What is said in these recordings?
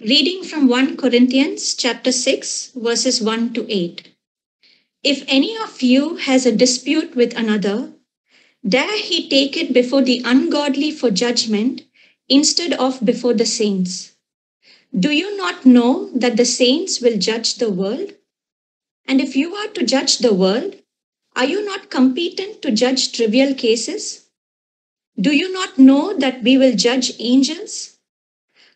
Reading from 1 Corinthians chapter 6 verses 1 to 8. If any of you has a dispute with another, dare he take it before the ungodly for judgment instead of before the saints. Do you not know that the saints will judge the world? And if you are to judge the world, are you not competent to judge trivial cases? Do you not know that we will judge angels?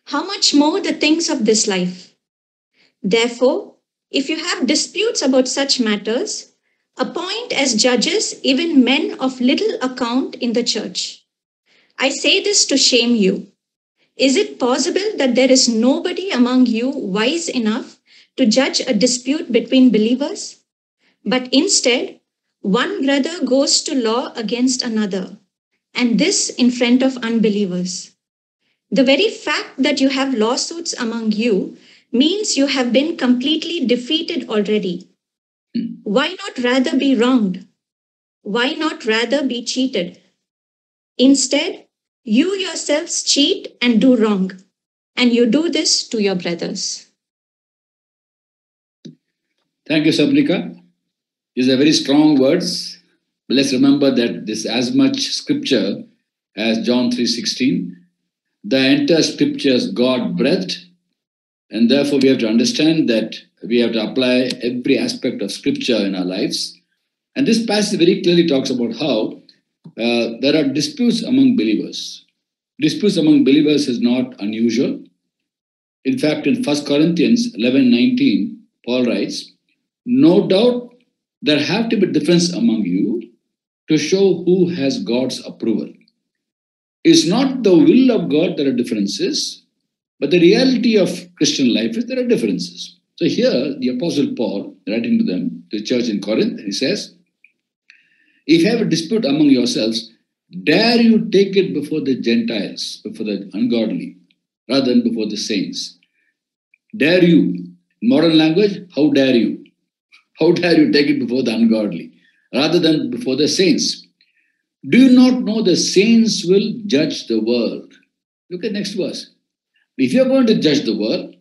How much more the things of this life? Therefore, if you have disputes about such matters, appoint as judges even men of little account in the church. I say this to shame you. Is it possible that there is nobody among you wise enough to judge a dispute between believers? But instead, one brother goes to law against another, and this in front of unbelievers. The very fact that you have lawsuits among you means you have been completely defeated already. Why not rather be wronged? Why not rather be cheated? Instead, you yourselves cheat and do wrong, and you do this to your brothers. Thank you, Sabrika. These are very strong words. But let's remember that this is as much scripture as John 3:16. The entire scripture is God breathed, and therefore we have to understand that we have to apply every aspect of scripture in our lives. And this passage very clearly talks about how there are disputes among believers. Disputes among believers is not unusual. In fact, in 1 Corinthians 11:19, Paul writes, no doubt there have to be difference among you to show who has God's approval. It's not the will of God there are differences, but the reality of Christian life is there are differences. So here, the Apostle Paul, writing to them, the church in Corinth, he says, if you have a dispute among yourselves, dare you take it before the Gentiles, before the ungodly, rather than before the saints. Dare you. In modern language, how dare you? How dare you take it before the ungodly, rather than before the saints? Do you not know the saints will judge the world? Look at next verse. If you are going to judge the world,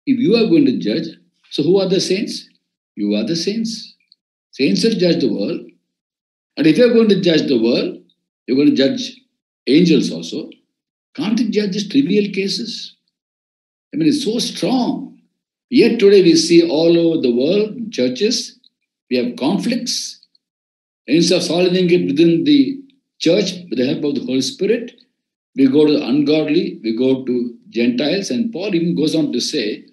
if you are going to judge, so who are the saints? You are the saints. Saints will judge the world. And if you are going to judge the world, you're going to judge angels also. Can't you judge these trivial cases? I mean, it's so strong. Yet today we see all over the world, churches, we have conflicts. Instead of solving it within the church with the help of the Holy Spirit, we go to the ungodly, we go to Gentiles, and Paul even goes on to say,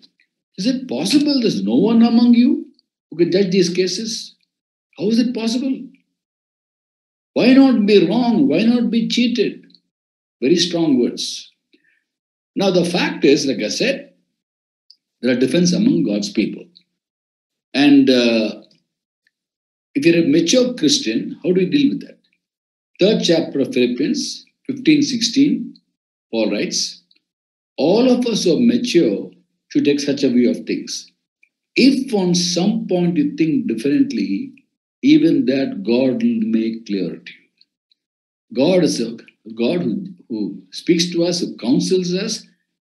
is it possible there's no one among you who can judge these cases? How is it possible? Why not be wrong? Why not be cheated? Very strong words. Now, the fact is, like I said, there are differences among God's people. And if you're a mature Christian, how do you deal with that? Third chapter of Philippians 15:16, Paul writes, all of us who are mature should take such a view of things. If on some point you think differently, even that God will make clear to you. God is a God who speaks to us, who counsels us.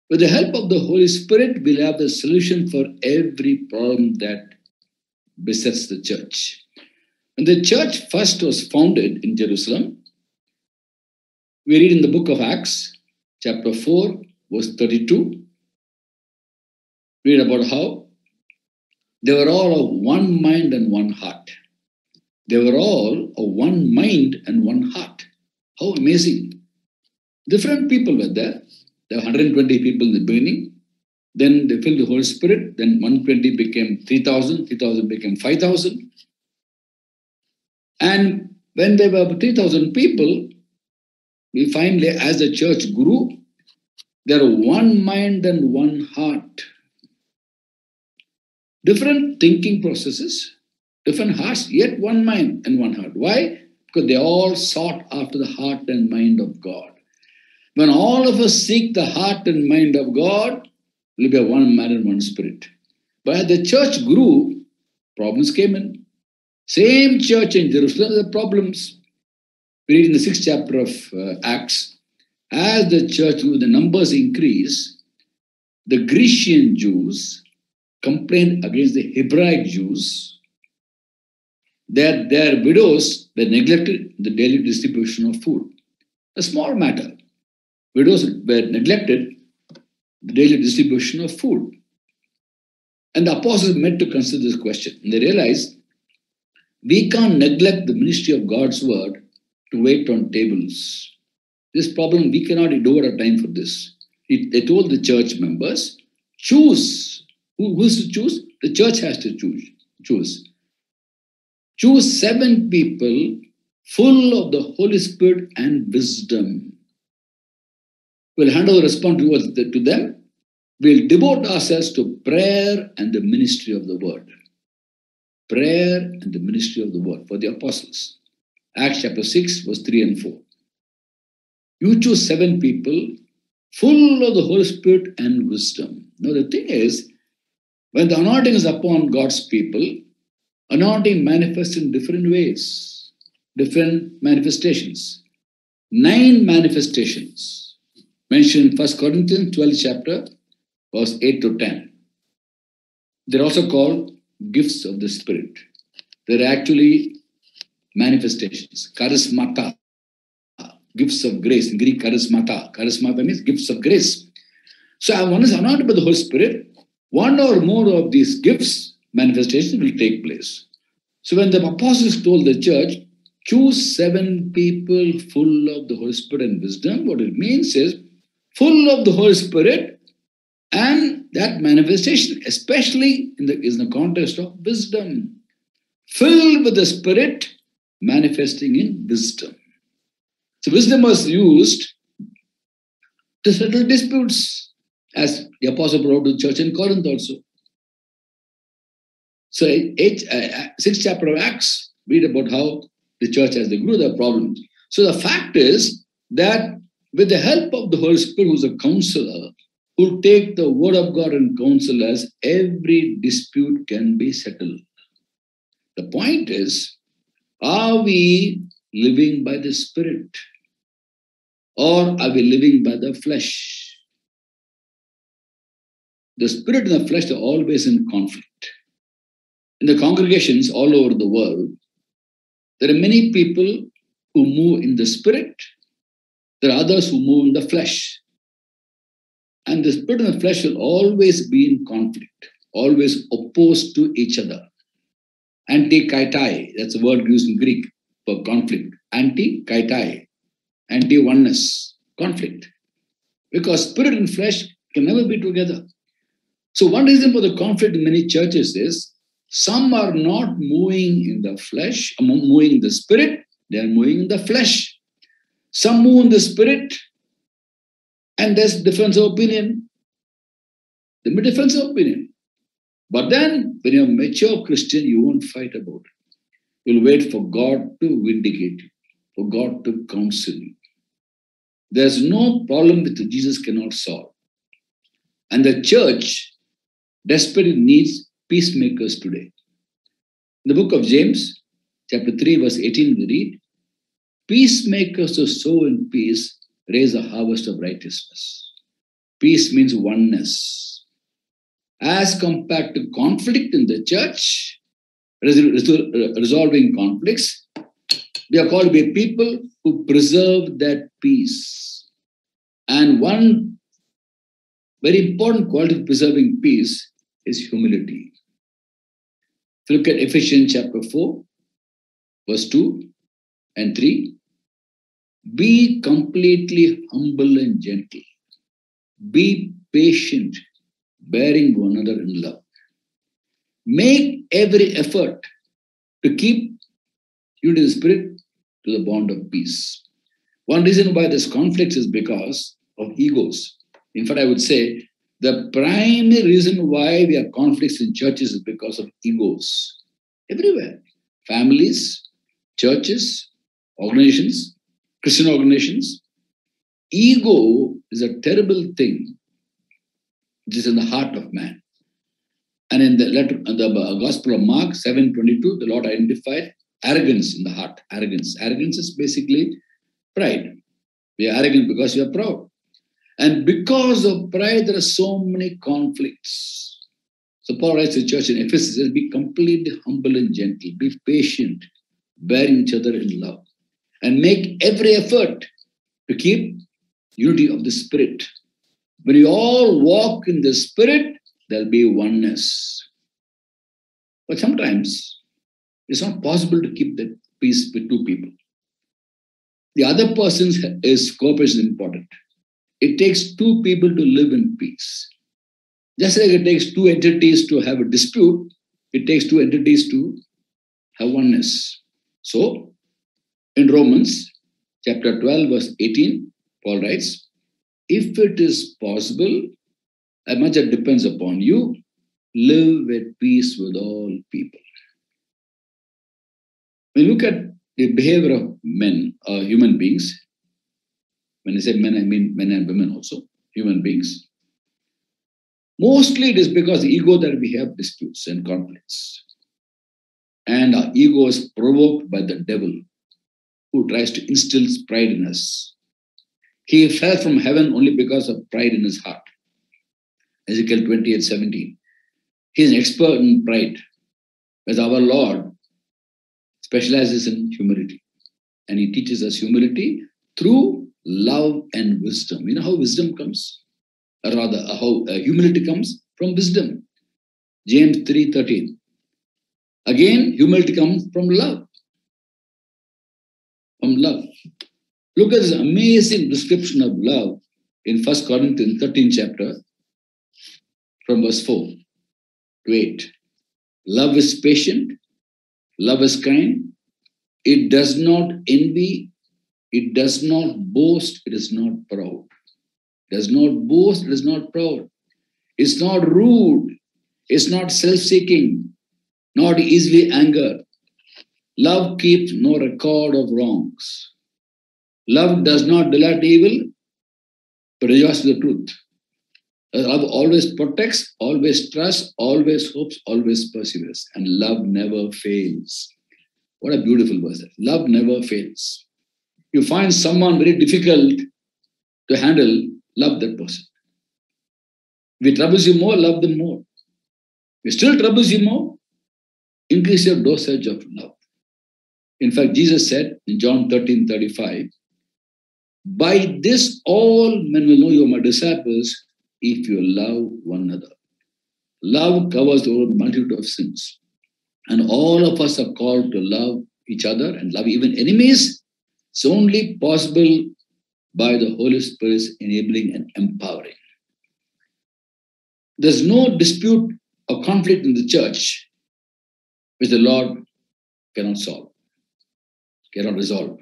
With the help of the Holy Spirit, we'll have the solution for every problem that besets the church. When the church first was founded in Jerusalem, we read in the book of Acts, chapter 4, verse 32, read about how they were all of one mind and one heart. They were all of one mind and one heart. How amazing. Different people were there. There were 120 people in the beginning. Then they filled the Holy Spirit. Then 120 became 3,000. 3,000 became 5,000. And when there were 3,000 people, we finally, as the church grew, there were one mind and one heart. Different thinking processes, different hearts, yet one mind and one heart. Why? Because they all sought after the heart and mind of God. When all of us seek the heart and mind of God, we'll be one man and one spirit. But as the church grew, problems came in. Same church in Jerusalem, the problems. We read in the 6th chapter of Acts, as the church grew, the numbers increased, the Grecian Jews complained against the Hebraic Jews that their widows were neglected the daily distribution of food. A small matter. Widows were neglected the daily distribution of food. And the apostles met to consider this question. And they realized we can't neglect the ministry of God's word to wait on tables. This problem, we cannot devote our time for this. They told the church members, choose. Who's to choose? The church has to choose. Choose 7 people full of the Holy Spirit and wisdom. We'll hand over responsibility to them. We'll devote ourselves to prayer and the ministry of the word. Prayer and the ministry of the word for the apostles. Acts chapter 6, verse 3 and 4. You choose 7 people full of the Holy Spirit and wisdom. Now the thing is, when the anointing is upon God's people, anointing manifests in different ways, different manifestations. 9 manifestations mentioned in 1 Corinthians 12 chapter, verse 8 to 10. They're also called gifts of the Spirit. They're actually manifestations. Charismata, gifts of grace. In Greek, charismata. Charismata means gifts of grace. So one is anointed by the Holy Spirit. One or more of these gifts, manifestations will take place. So when the apostles told the church, choose 7 people full of the Holy Spirit and wisdom, what it means is full of the Holy Spirit and that manifestation, especially in the context of wisdom. Filled with the Spirit, manifesting in wisdom. So wisdom was used to settle disputes, as the apostle wrote to the church in Corinth also. So 6th chapter of Acts, read about how the church as they grew their problems. So the fact is that with the help of the Holy Spirit, who's a counselor, who take the word of God and counsel us, every dispute can be settled. The point is, are we living by the Spirit? Or are we living by the flesh? The Spirit and the flesh are always in conflict. In the congregations all over the world, there are many people who move in the Spirit. There are others who move in the flesh. And the Spirit and the flesh will always be in conflict, always opposed to each other. Anti-kaitai, that's a word used in Greek for conflict. Anti-kaitai, anti-oneness, conflict. Because spirit and flesh can never be together. So one reason for the conflict in many churches is some are not moving in the flesh, moving in the spirit, they are moving in the flesh. Some move in the spirit, and there's difference of opinion. There may be difference of opinion. But then, when you're a mature Christian, you won't fight about it. You'll wait for God to vindicate you, for God to counsel you. There's no problem that Jesus cannot solve. And the church desperately needs peacemakers today. In the book of James, chapter 3, verse 18, we read, peacemakers who sow in peace raise a harvest of righteousness. Peace means oneness. As compared to conflict in the church, resolving conflicts, we are called to be people who preserve that peace. And one very important quality of preserving peace is humility. If you look at Ephesians chapter 4, verse 2 and 3, be completely humble and gentle. Be patient, bearing one another in love. Make every effort to keep unity of the Spirit to the bond of peace. One reason why there's conflicts is because of egos. In fact, I would say the primary reason why we have conflicts in churches is because of egos. Everywhere. Families, churches, organizations, Christian organizations. Ego is a terrible thing which is in the heart of man. And in the Gospel of Mark 7:22, the Lord identified arrogance in the heart. Arrogance. Arrogance is basically pride. We are arrogant because we are proud. And because of pride, there are so many conflicts. So Paul writes to the church in Ephesus, says, be completely humble and gentle, be patient, bearing each other in love, and make every effort to keep unity of the Spirit. When you all walk in the Spirit, there'll be oneness. But sometimes it's not possible to keep that peace with two people. The other person's cooperation is important. It takes two people to live in peace. Just like it takes two entities to have a dispute, it takes two entities to have oneness. So, in Romans chapter 12, verse 18, Paul writes, if it is possible, as much as depends upon you, live at peace with all people. When you look at the behavior of men, human beings, when I say men, I mean men and women also, human beings. Mostly it is because the ego that we have disputes and conflicts. And our ego is provoked by the devil who tries to instill pride in us. He fell from heaven only because of pride in his heart. Ezekiel 28:17. He is an expert in pride, whereas our Lord specializes in humility. And he teaches us humility through love and wisdom. You know how wisdom comes? Or rather, how humility comes? From wisdom. James 3:13. Again, humility comes from love. From love. Look at this amazing description of love in 1 Corinthians 13 chapter from verse 4 to 8. Love is patient. Love is kind. It does not envy. It does not boast. It is not proud. It does not boast. It is not proud. It's not rude. It's not self-seeking. Not easily angered. Love keeps no record of wrongs. Love does not delight evil, but rejoices with the truth. Love always protects, always trusts, always hopes, always perseveres. And love never fails. What a beautiful verse. Love never fails. You find someone very difficult to handle, love that person. If it troubles you more, love them more. If it still troubles you more, increase your dosage of love. In fact, Jesus said in John 13:35, by this all men will know you are my disciples if you love one another. Love covers the multitude of sins. And all of us are called to love each other and love even enemies. It's only possible by the Holy Spirit's enabling and empowering. There's no dispute or conflict in the church which the Lord cannot solve, cannot resolve.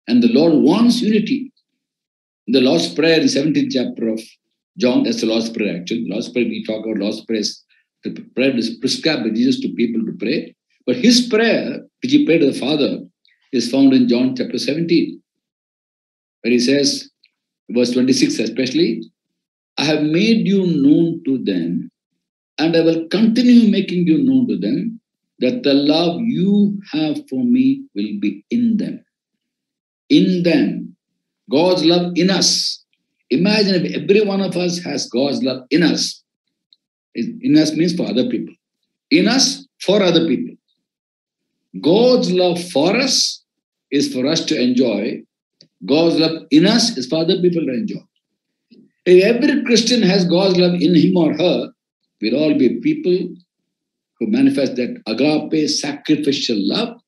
And the Lord wants unity. In the Lord's Prayer in 17th chapter of John, that's the Lord's Prayer actually. The Lord's Prayer, we talk about Lord's Prayer. The prayer is prescribed by Jesus to people to pray. But his prayer, which he prayed to the Father, is found in John chapter 17, where he says, verse 26 especially, I have made you known to them, and I will continue making you known to them, that the love you have for me will be in them. In them. God's love in us. Imagine if every one of us has God's love in us. In us means for other people. In us, for other people. God's love for us is for us to enjoy. God's love in us is for other people to enjoy. If every Christian has God's love in him or her, we'll all be people who manifest that agape, sacrificial love,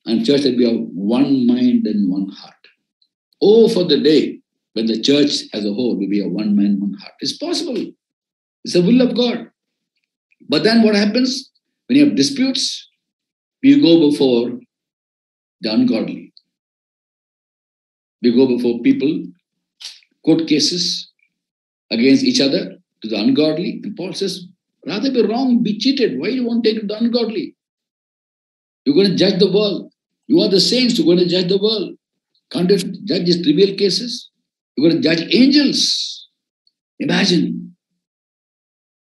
and church will be of one mind and one heart. Oh, for the day when the church as a whole will be a one mind, one heart. It's possible. It's the will of God. But then what happens? When you have disputes, we go before the ungodly. We go before people, court cases against each other to the ungodly. And Paul says, rather be wrong, be cheated. Why do you want to take it to the ungodly? You're going to judge the world. You are the saints. You're going to judge the world. Can't you judge these trivial cases? You're going to judge angels. Imagine.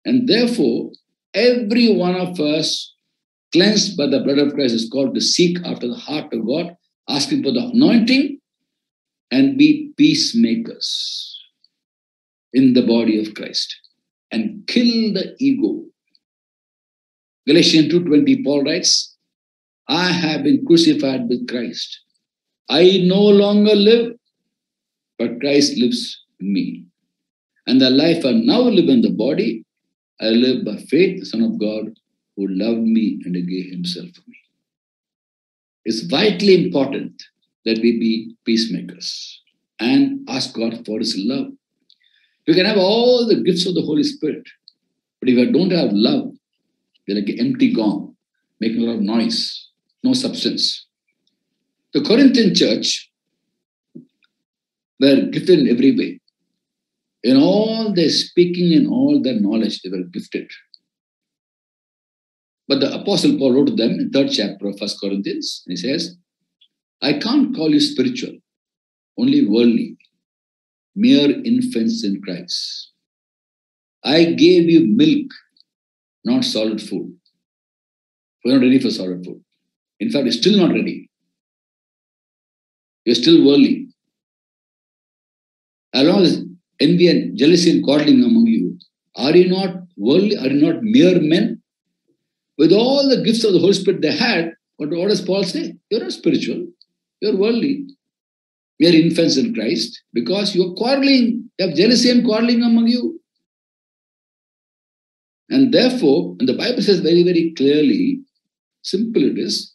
And therefore, every one of us, cleansed by the blood of Christ, is called to seek after the heart of God, asking for the anointing and be peacemakers in the body of Christ and kill the ego. Galatians 2:20, Paul writes, I have been crucified with Christ. I no longer live, but Christ lives in me. And the life I now live in the body, I live by faith, the Son of God, who loved me and gave himself for me. It's vitally important that we be peacemakers and ask God for his love. You can have all the gifts of the Holy Spirit, but if you don't have love, you're like an empty gong, making a lot of noise, no substance. The Corinthian church were gifted in every way. In all their speaking and all their knowledge, they were gifted. But the Apostle Paul wrote to them in 3rd chapter of 1 Corinthians, and he says, I can't call you spiritual, only worldly, mere infants in Christ. I gave you milk, not solid food. We're not ready for solid food. In fact, you're still not ready. You're still worldly. Along with envy and jealousy and quarreling among you, are you not worldly? Are you not mere men? With all the gifts of the Holy Spirit they had, what does Paul say? You're not spiritual. You're worldly. Mere infants in Christ because you're quarreling. You have jealousy and quarreling among you. And therefore, and the Bible says very, very clearly, simple it is,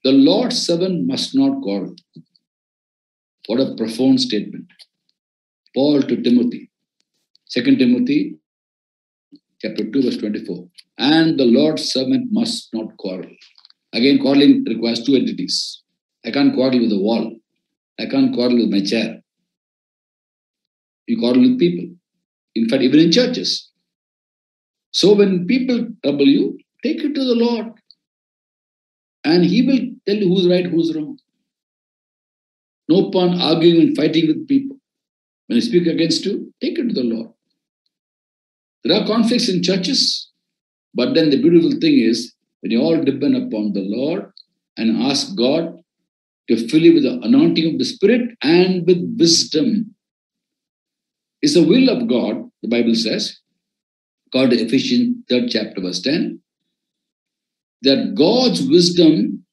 the Lord's servant must not quarrel. What a profound statement. Paul to Timothy, 2 Timothy chapter 2 verse 24. And the Lord's servant must not quarrel. Again, quarreling requires two entities. I can't quarrel with the wall. I can't quarrel with my chair. You quarrel with people. In fact, even in churches. So when people trouble you, take it to the Lord. And he will tell you who's right, who's wrong. No point arguing and fighting with people. When they speak against you, take it to the Lord. There are conflicts in churches, but then the beautiful thing is when you all depend upon the Lord and ask God to fill you with the anointing of the Spirit and with wisdom. It's the will of God, the Bible says, according to Ephesians 3rd chapter verse 10, that God's wisdom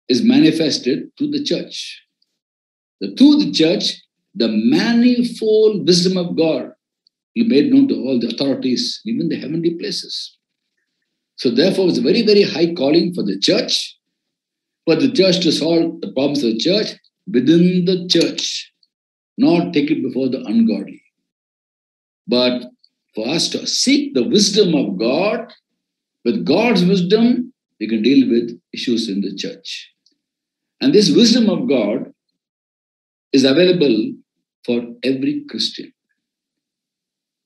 is manifested through the church. Through the church, the manifold wisdom of God will be made known to all the authorities, even the heavenly places. So therefore, it's a very, very high calling for the church to solve the problems of the church within the church, not take it before the ungodly. But for us to seek the wisdom of God, with God's wisdom, we can deal with issues in the church. And this wisdom of God is available for every Christian.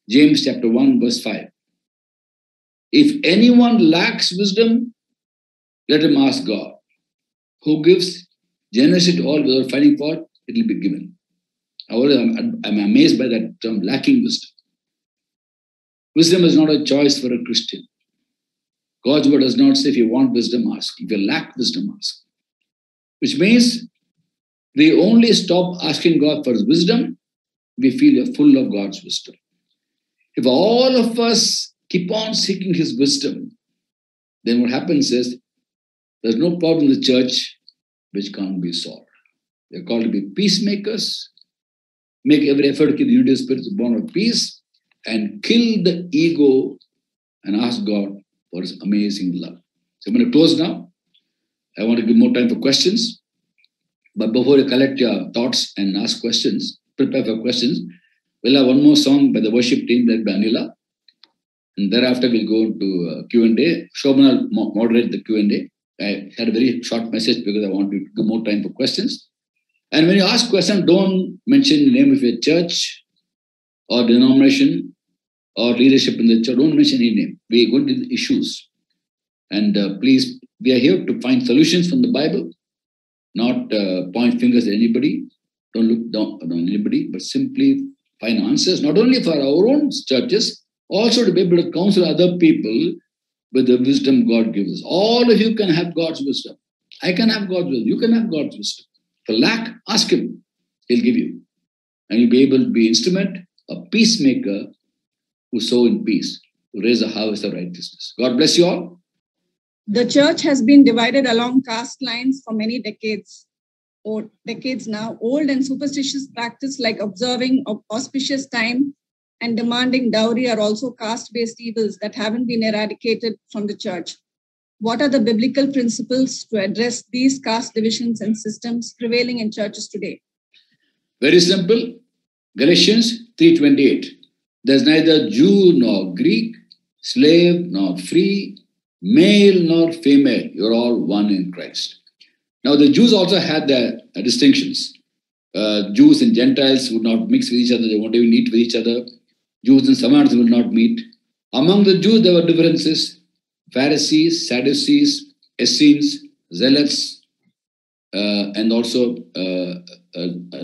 James chapter 1 verse 5. If anyone lacks wisdom, let him ask God, who gives generously to all without finding fault, it will be given. I'm amazed by that term, lacking wisdom. Wisdom is not a choice for a Christian. God's word does not say if you want wisdom, ask. If you lack wisdom, ask. Which means we only stop asking God for his wisdom, we feel you're full of God's wisdom. If all of us keep on seeking his wisdom, then what happens is there's no problem in the church which can't be solved. We're called to be peacemakers, make every effort to keep the unity of spirit, the bond of peace, and kill the ego and ask God for his amazing love. So I'm going to close now. I want to give more time for questions. But before you collect your thoughts and ask questions, prepare for questions, we'll have one more song by the worship team led by Anila. And thereafter, we'll go into Q&A. Shobana will moderate the Q&A. I had a very short message because I want to give more time for questions. And when you ask questions, don't mention the name of your church or denomination or leadership in the church. Don't mention any name. We're going to the issues. And please, we are here to find solutions from the Bible, not point fingers at anybody. Don't look down on anybody, but simply find answers, not only for our own churches, also to be able to counsel other people with the wisdom God gives us. All of you can have God's wisdom. I can have God's wisdom. You can have God's wisdom. For lack, ask him. He'll give you. And you'll be able to be instrument, a peacemaker who sow in peace, to raise a harvest of righteousness. God bless you all. The church has been divided along caste lines for many decades now. Old and superstitious practice like observing auspicious time and demanding dowry are also caste-based evils that haven't been eradicated from the church. What are the biblical principles to address these caste divisions and systems prevailing in churches today? Very simple. Galatians 3:28. There's neither Jew nor Greek, slave nor free, male nor female. You're all one in Christ. Now, the Jews also had their distinctions. Jews and Gentiles would not mix with each other. They won't even eat with each other. Jews and Samaritans will not meet. Among the Jews, there were differences. Pharisees, Sadducees, Essenes, Zealots, and also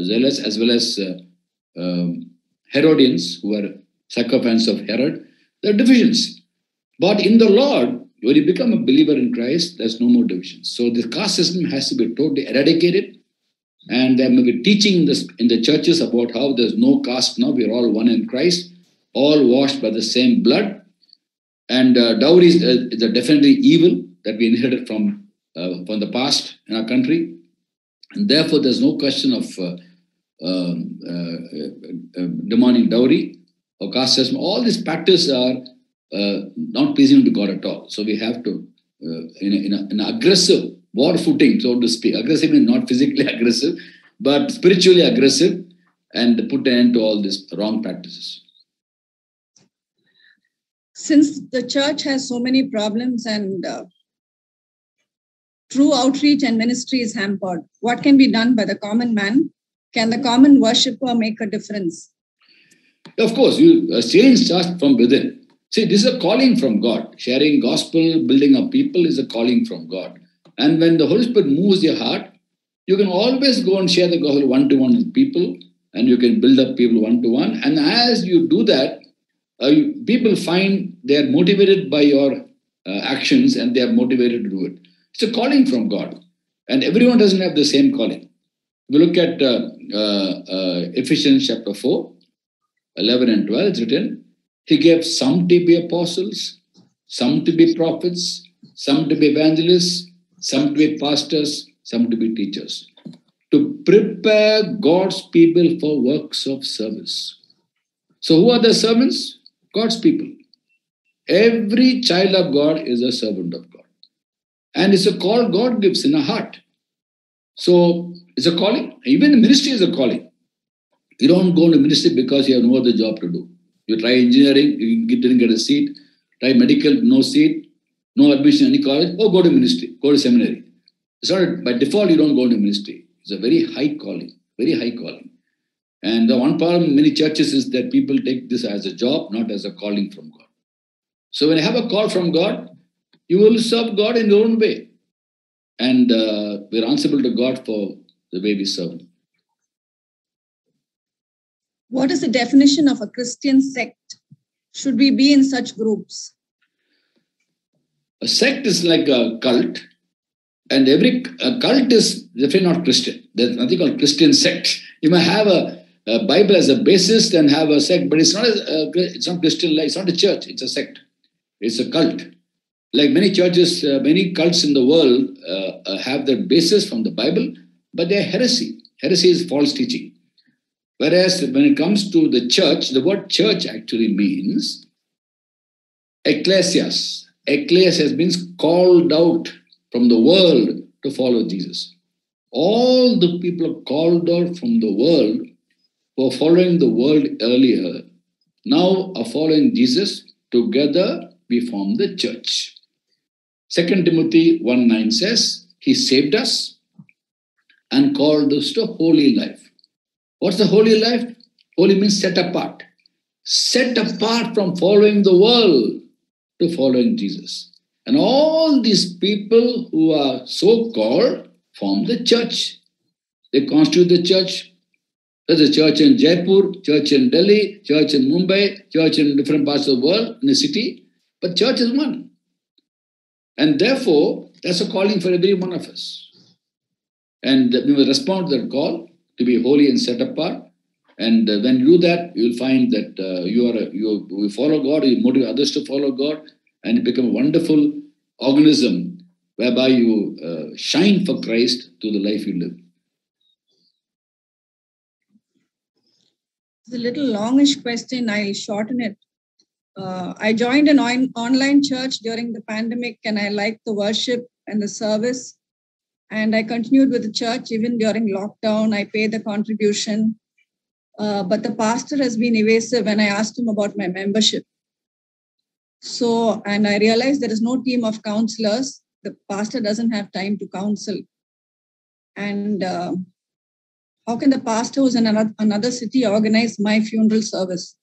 Zealots, as well as Herodians, who were sycophants of Herod. There are divisions. But in the Lord, when you become a believer in Christ, there's no more divisions. So the caste system has to be totally eradicated. And there may be teaching in the churches about how there's no caste now. We're all one in Christ, all washed by the same blood. And dowry is definitely evil that we inherited from the past in our country. And therefore, there's no question of demanding dowry or caste system. All these practices are not pleasing to God at all. So we have to, in an aggressive war footing, so to speak, aggressive means not physically aggressive, but spiritually aggressive, and put an end to all these wrong practices. Since the church has so many problems and true outreach and ministry is hampered, what can be done by the common man? Can the common worshipper make a difference? Of course, change starts from within. See, this is a calling from God. Sharing gospel, building up people is a calling from God. And when the Holy Spirit moves your heart, you can always go and share the gospel one-to-one with people, and you can build up people one-to-one. And as you do that, people find they are motivated by your actions, and they are motivated to do it. It's a calling from God. And everyone doesn't have the same calling. We look at Ephesians chapter 4, 11 and 12, it's written, He gave some to be apostles, some to be prophets, some to be evangelists, some to be pastors, some to be teachers, to prepare God's people for works of service. So who are the servants? God's people. Every child of God is a servant of God. And it's a call God gives in a heart. So it's a calling. Even the ministry is a calling. You don't go into ministry because you have no other job to do. You try engineering, you didn't get a seat. Try medical, no seat, no admission in any college. Oh, go to ministry, go to seminary. It's not by default you don't go into ministry. It's a very high calling, very high calling. And the one problem in many churches is that people take this as a job, not as a calling from God. So when you have a call from God, you will serve God in your own way. And we're answerable to God for the way we serve Him. What is the definition of a Christian sect? Should we be in such groups? A sect is like a cult, and every cult is definitely not Christian. There's nothing called Christian sect. You may have a Bible as a basis and have a sect, but it's not Christian. It's not a church. It's a sect. It's a cult. Like many churches, many cults in the world have their basis from the Bible, but they're heresy. Heresy is false teaching. Whereas when it comes to the church, the word church actually means ecclesias. Ecclesias means called out from the world to follow Jesus. All the people called out from the world who were following the world earlier now are following Jesus. Together we form the church. 2 Timothy 1:9 says, He saved us and called us to holy life. What's the holy life? Holy means set apart. Set apart from following the world to following Jesus. And all these people who are so called form the church. They constitute the church. There's a church in Jaipur, church in Delhi, church in Mumbai, church in different parts of the world, in the city. But church is one. And therefore, that's a calling for every one of us. And we will respond to that call. to be holy and set apart. And when you do that, you'll find that you follow God, you motivate others to follow God, and you become a wonderful organism whereby you shine for Christ through the life you live. It's a little longish question. I'll shorten it. I joined an online church during the pandemic, and I liked the worship and the service. And I continued with the church even during lockdown. I paid the contribution. But the pastor has been evasive when I asked him about my membership. And I realized there is no team of counselors. The pastor doesn't have time to counsel. And how can the pastor who's in another city organize my funeral service?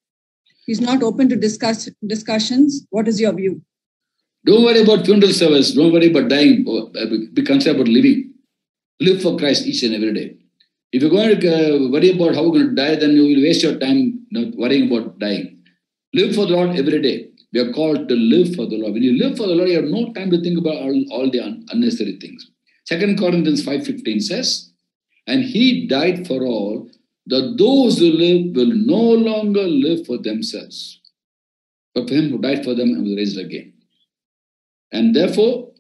He's not open to discussions. What is your view? Don't worry about funeral service. Don't worry about dying. Be concerned about living. Live for Christ each and every day. If you're going to worry about how you're going to die, then you will waste your time not worrying about dying. Live for the Lord every day. We are called to live for the Lord. When you live for the Lord, you have no time to think about all the unnecessary things. 2 Corinthians 5:15 says, and he died for all, that those who live will no longer live for themselves, but for him who died for them and was raised again. And therefore,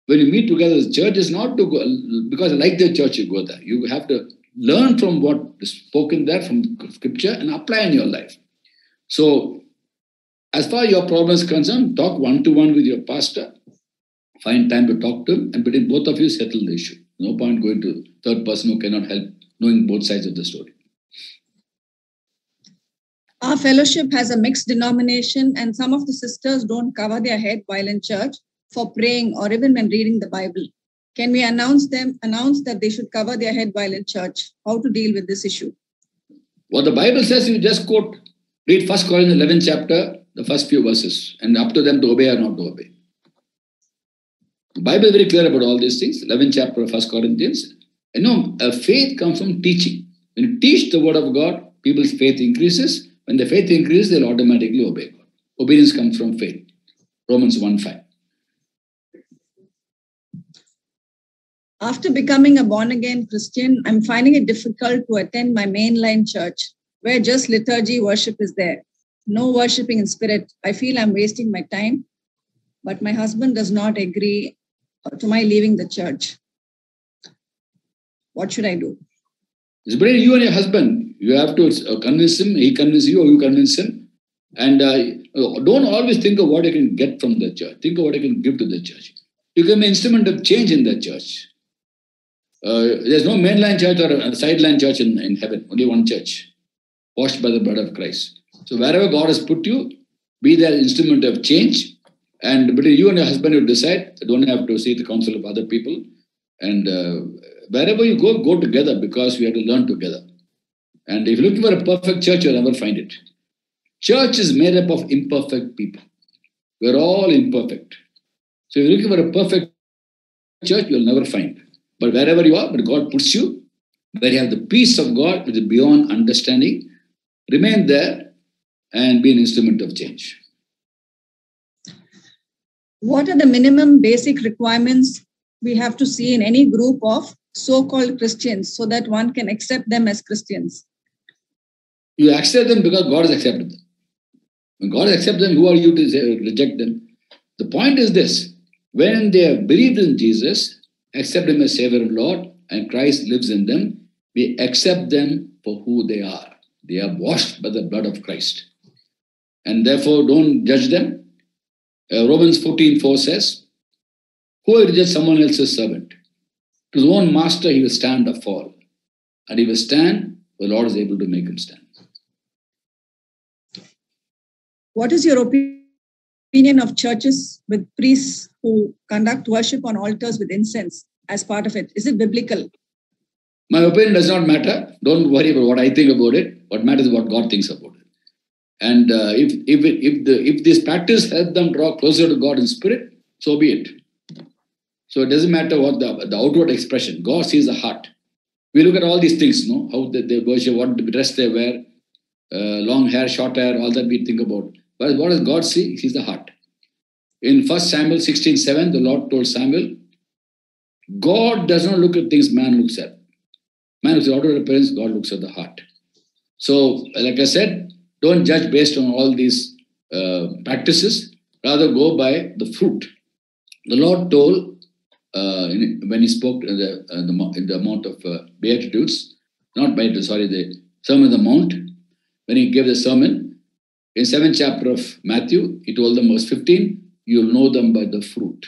when you meet together as church, it's not to go, because like the church, you go there. You have to learn from what is spoken there from scripture and apply in your life. So, as far as your problem is concerned, talk one-to-one with your pastor. Find time to talk to him, and between both of you, settle the issue. No point going to third person who cannot help, knowing both sides of the story. Our fellowship has a mixed denomination, and some of the sisters don't cover their head while in church for praying or even when reading the Bible. Can we announce that they should cover their head while in church? How to deal with this issue? What the Bible says, you just quote, read 1 Corinthians 11th chapter, the first few verses, and up to them to obey or not to obey. The Bible is very clear about all these things. 11th chapter of 1 Corinthians. Faith comes from teaching. When you teach the word of God, people's faith increases. When the faith increases, they'll automatically obey God. Obedience comes from faith. Romans 1:5. After becoming a born-again Christian, I'm finding it difficult to attend my mainline church, where just liturgy worship is there. No worshiping in spirit. I feel I'm wasting my time, but my husband does not agree to my leaving the church. What should I do? It's between you and your husband. You have to convince him, he convinces you, or you convince him. And don't always think of what you can get from the church. Think of what you can give to the church. You can be an instrument of change in the church. There's no mainline church or a sideline church in heaven. Only one church, washed by the blood of Christ. So wherever God has put you, be that instrument of change. And between you and your husband, you decide. You don't have to seek the counsel of other people. And wherever you go together, because we have to learn together. And if you're looking for a perfect church, you'll never find it. Church is made up of imperfect people. We're all imperfect. So if you're looking for a perfect church, you'll never find. But wherever you are, but God puts you, where you have the peace of God, which is beyond understanding, remain there and be an instrument of change. What are the minimum basic requirements we have to see in any group of so-called Christians so that one can accept them as Christians? You accept them because God has accepted them. When God accepts them, who are you to reject them? The point is this: when they have believed in Jesus, accept him as Savior and Lord, and Christ lives in them, we accept them for who they are. They are washed by the blood of Christ. And therefore, don't judge them. Romans 14:4 says, who will reject someone else's servant? To his own master he will stand or fall. And he will stand, the Lord is able to make him stand. What is your opinion of churches with priests who conduct worship on altars with incense as part of it? Is it biblical? My opinion does not matter. Don't worry about what I think about it. What matters is what God thinks about it. And if this practice helps them draw closer to God in spirit, so be it. So it doesn't matter what the outward expression. God sees the heart. We look at all these things, how they worship, what dress they wear, long hair, short hair, all that we think about. But what does God see? He sees the heart. In 1 Samuel 16:7, the Lord told Samuel, God does not look at things man looks at. Man looks at outward appearance, God looks at the heart. So, like I said, don't judge based on all these practices. Rather, go by the fruit. The Lord told when He spoke in the Mount of Beatitudes, not Beatitudes, sorry, the Sermon on the Mount, when He gave the sermon, in 7th chapter of Matthew, He told them, verse 15, you'll know them by the fruit.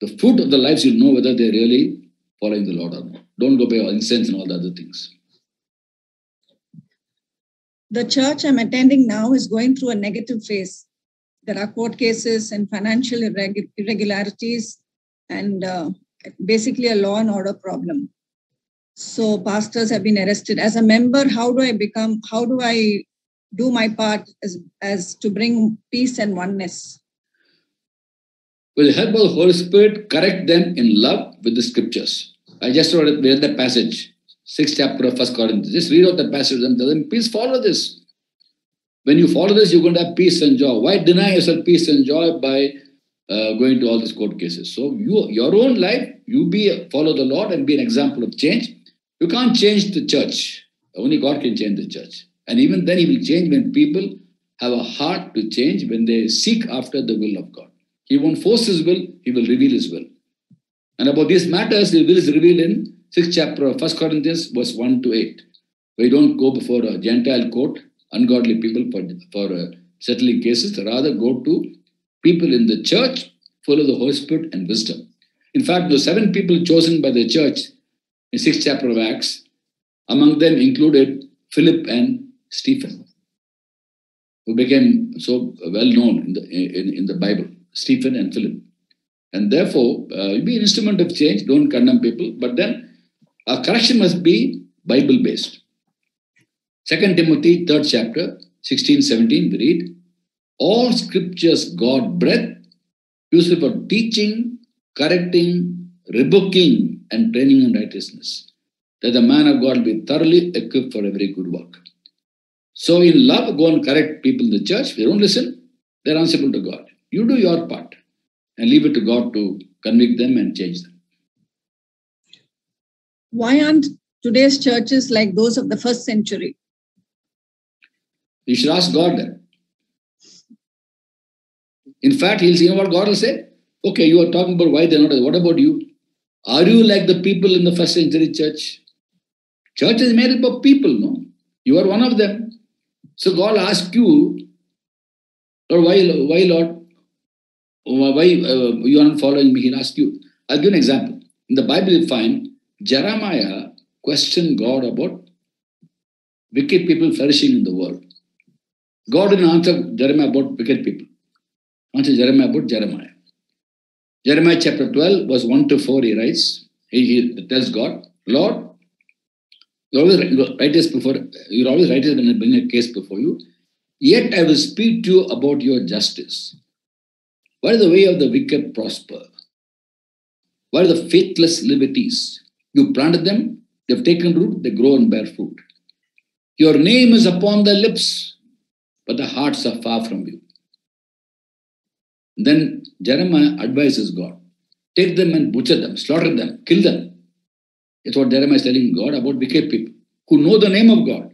The fruit of the lives, you'll know whether they're really following the Lord or not. Don't go by incense and all the other things. The church I'm attending now is going through a negative phase. There are court cases and financial irregularities and basically a law and order problem. So pastors have been arrested. As a member, how do I do my part as to bring peace and oneness? With the help of the Holy Spirit, correct them in love with the scriptures. I just read that passage, 6th chapter of 1 Corinthians. Just read out the passage and tell them, please follow this. When you follow this, you're going to have peace and joy. Why deny yourself peace and joy by going to all these court cases? So your own life, follow the Lord and be an example of change. You can't change the church. Only God can change the church. And even then, He will change when people have a heart to change, when they seek after the will of God. He won't force His will, He will reveal His will. And about these matters, His will is revealed in 6th chapter of 1 Corinthians, verse 1 to 8. We don't go before a Gentile court, ungodly people for settling cases. Rather, go to people in the church full of the Holy Spirit and wisdom. In fact, the 7 people chosen by the church in 6th chapter of Acts, among them included Philip and Stephen, who became so well known in the Bible. Stephen and Philip. And therefore, be an instrument of change. Don't condemn people. But then, our correction must be Bible-based. 2 Timothy, 3rd chapter, 16, 17, we read, all scriptures God-breathed, useful for teaching, correcting, rebuking, and training in righteousness, that the man of God be thoroughly equipped for every good work. So in love, go and correct people in the church. If they don't listen, they're answerable to God. You do your part and leave it to God to convict them and change them. Why aren't today's churches like those of the first century? You should ask God that. In fact, He'll see what God will say. Okay, you are talking about why they're not. What about you? Are you like the people in the first century church? Church is made up of people, no? You are one of them. So God asks you, Lord, why Lord? Why you are not following me? He'll ask you. I'll give an example. In the Bible, you find Jeremiah questioned God about wicked people flourishing in the world. God didn't answer Jeremiah about wicked people. Answer Jeremiah about Jeremiah. Jeremiah chapter 12, verse 1 to 4, he writes, he tells God, Lord, you always write this before, you always write it when I bring a case before you. Yet I will speak to you about your justice. Why does the way of the wicked prosper? Why do the faithless live at ease? You planted them, they have taken root, they grow and bear fruit. Your name is upon their lips, but the hearts are far from you. Then Jeremiah advises God, take them and butcher them, slaughter them, kill them. It's what Jeremiah is telling God about wicked people who know the name of God.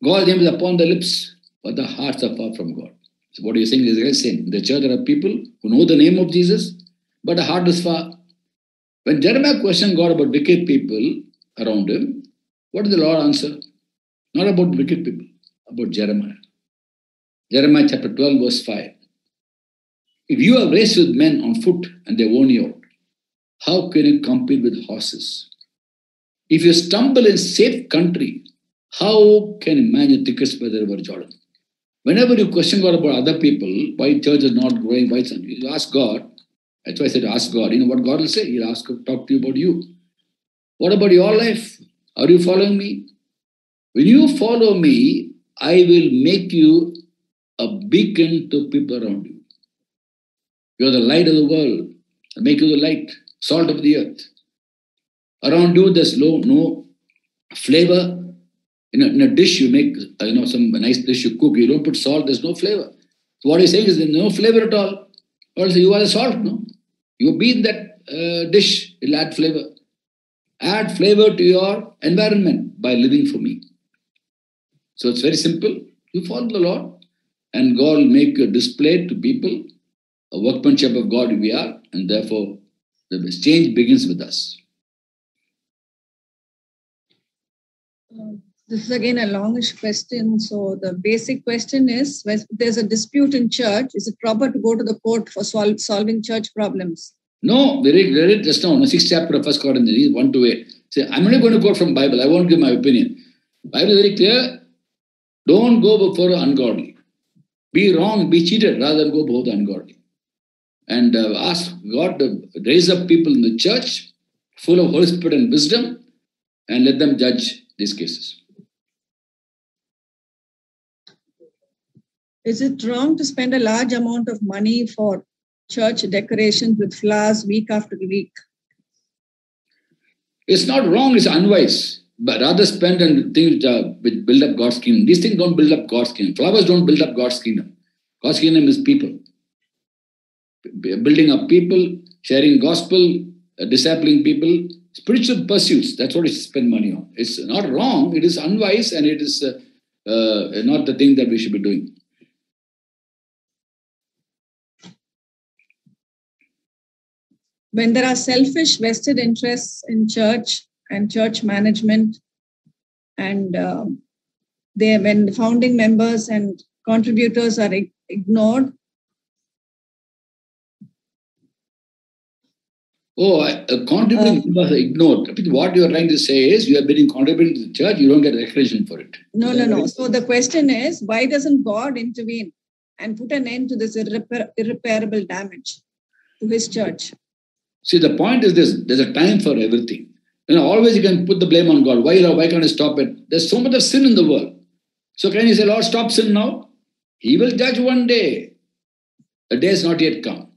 God's name is upon their lips, but the hearts are far from God. So what he's saying is the same. In the church, there are people who know the name of Jesus, but the heart is far. When Jeremiah questioned God about wicked people around him, what did the Lord answer? Not about wicked people, about Jeremiah. Jeremiah chapter 12, verse 5. If you have raced with men on foot and they own you out, how can you compete with horses? If you stumble in safe country, how can you manage the thickest by the river Jordan? Whenever you question God about other people, why church is not growing, why you ask God. That's why I said ask God. You know what God will say? He'll talk to you about you. What about your life? Are you following me? When you follow me, I will make you a beacon to people around you. You are the light of the world. I'll make you the light, salt of the earth. Around you, there's no flavor. In a dish, you make some nice dish you cook. You don't put salt, there's no flavor. So what he's saying is there's no flavor at all. Or else you are the salt, no? You be in that dish, it'll add flavor. Add flavor to your environment by living for me. So it's very simple. You follow the Lord, and God will make you a display to people, a workmanship of God we are, and therefore the change begins with us. This is again a longish question. So the basic question is, when there's a dispute in church, is it proper to go to the court for solving church problems? No, we read it just now, 6th chapter of 1 Corinthians, 1 to 8. Say, I'm only going to quote from Bible. I won't give my opinion. Bible is very clear. Don't go before the ungodly. Be wrong, be cheated, rather than go before the ungodly. And ask God to raise up people in the church full of Holy Spirit and wisdom, and let them judge these cases. Is it wrong to spend a large amount of money for church decorations with flowers week after week? It's not wrong, it's unwise. But rather spend on things which build up God's kingdom. These things don't build up God's kingdom. Flowers don't build up God's kingdom. God's kingdom is people. Building up people, sharing gospel, discipling people, spiritual pursuits. That's what you spend money on. It's not wrong, it is unwise, and it is not the thing that we should be doing. When there are selfish vested interests in church and church management, and when the founding members and contributors are ignored. Contributing members are ignored. What you are trying to say is, you have been contributing to the church, you don't get recognition for it. No. So the question is, why doesn't God intervene and put an end to this irreparable damage to his church? See, the point is this: there's a time for everything. Always you can put the blame on God. Why can't I stop it? There's so much of sin in the world. So can you say, Lord, stop sin now? He will judge one day. The day has not yet come.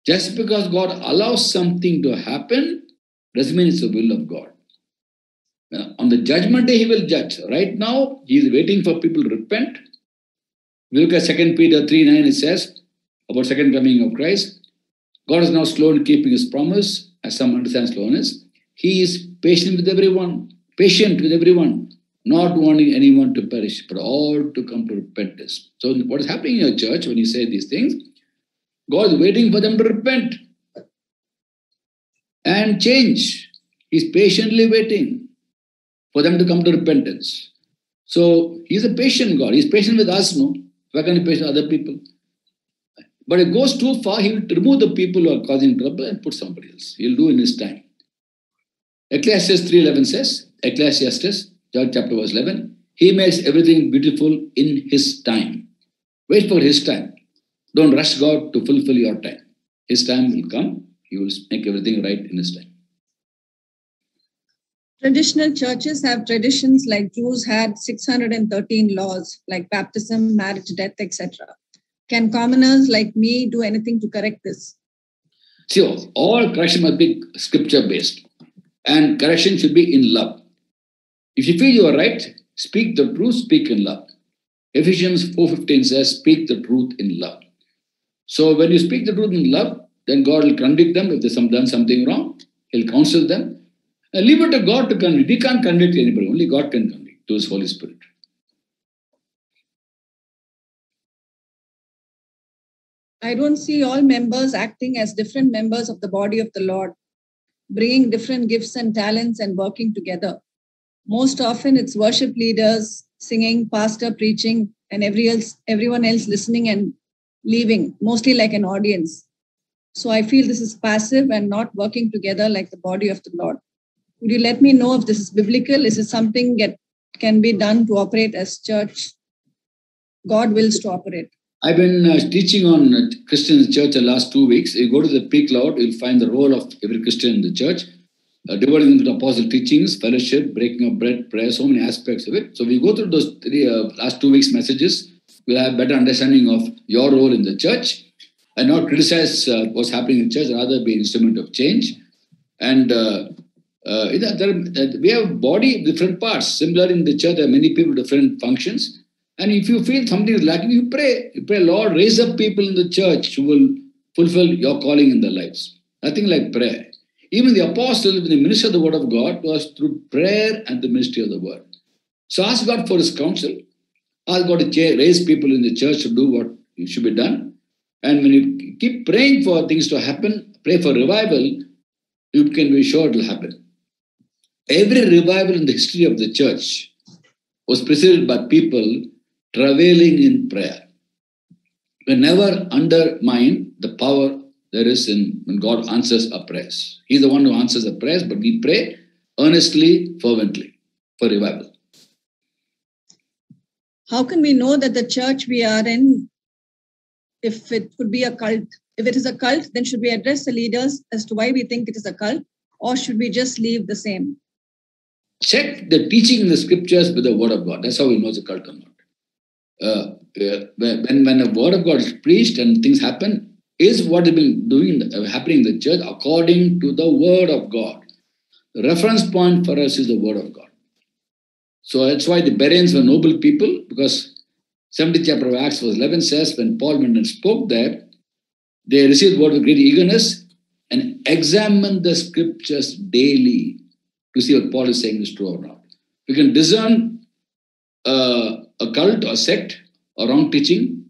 Just because God allows something to happen doesn't mean it's the will of God. On the judgment day, he will judge. Right now, he is waiting for people to repent. We look at 2 Peter 3:9, it says about second coming of Christ. God is now slow in keeping his promise, as some understand slowness. He is patient with everyone, not wanting anyone to perish, but all to come to repentance. So what is happening in your church when you say these things? God is waiting for them to repent and change. He's patiently waiting for them to come to repentance. So he's a patient God. He's patient with us, no? Why can't he be patient with other people? But if it goes too far, he will remove the people who are causing trouble and put somebody else. He'll do in his time. Ecclesiastes 3:11 says, Ecclesiastes, chapter verse 11, he makes everything beautiful in his time. Wait for his time. Don't rush God to fulfill your time. His time will come. He will make everything right in his time. Traditional churches have traditions like Jews had 613 laws, like baptism, marriage, death, etc. Can commoners like me do anything to correct this? See, all correction must be scripture-based. And correction should be in love. If you feel you are right, speak the truth, speak in love. Ephesians 4:15 says, speak the truth in love. So when you speak the truth in love, then God will convict them if they've done something wrong. He'll counsel them. And leave it to God to convict. He can't convict anybody. Only God can convict through his Holy Spirit. I don't see all members acting as different members of the body of the Lord, bringing different gifts and talents and working together. Most often it's worship leaders singing, pastor preaching, and everyone else listening and leaving, mostly like an audience. So I feel this is passive and not working together like the body of the Lord. Would you let me know if this is biblical? Is it something that can be done to operate as church God wills to operate? I've been teaching on Christian church the last 2 weeks. You go to the P-Cloud, you'll find the role of every Christian in the church, dividing into the apostle teachings, fellowship, breaking of bread, prayer, so many aspects of it. So we go through those last 2 weeks messages. We'll have better understanding of your role in the church and not criticize what's happening in the church, rather be an instrument of change. And we have a body, different parts. Similar in the church, there are many people, different functions. And if you feel something is lacking, you pray. You pray, Lord, raise up people in the church who will fulfill your calling in their lives. Nothing like prayer. Even the apostle, when they ministered the word of God, was through prayer and the ministry of the word. So ask God for his counsel. Ask God to raise people in the church to do what should be done. And when you keep praying for things to happen, pray for revival, you can be sure it will happen. Every revival in the history of the church was preceded by people travailing in prayer. We never undermine the power there is in when God answers our prayers. He's the one who answers the prayers, but we pray earnestly, fervently for revival. How can we know that the church we are in, if it could be a cult? If it is a cult, then should we address the leaders as to why we think it is a cult, or should we just leave the same? Check the teaching in the scriptures with the word of God. That's how we know it's a cult or not. When the word of God is preached and things happen, is what has been happening in the church according to the word of God. The reference point for us is the word of God. So that's why the Bereans were noble people, because 70th chapter of Acts verse 11 says, when Paul went and spoke there, they received the word with great eagerness and examined the scriptures daily to see what Paul is saying is true or not. We can discern a cult or sect or wrong teaching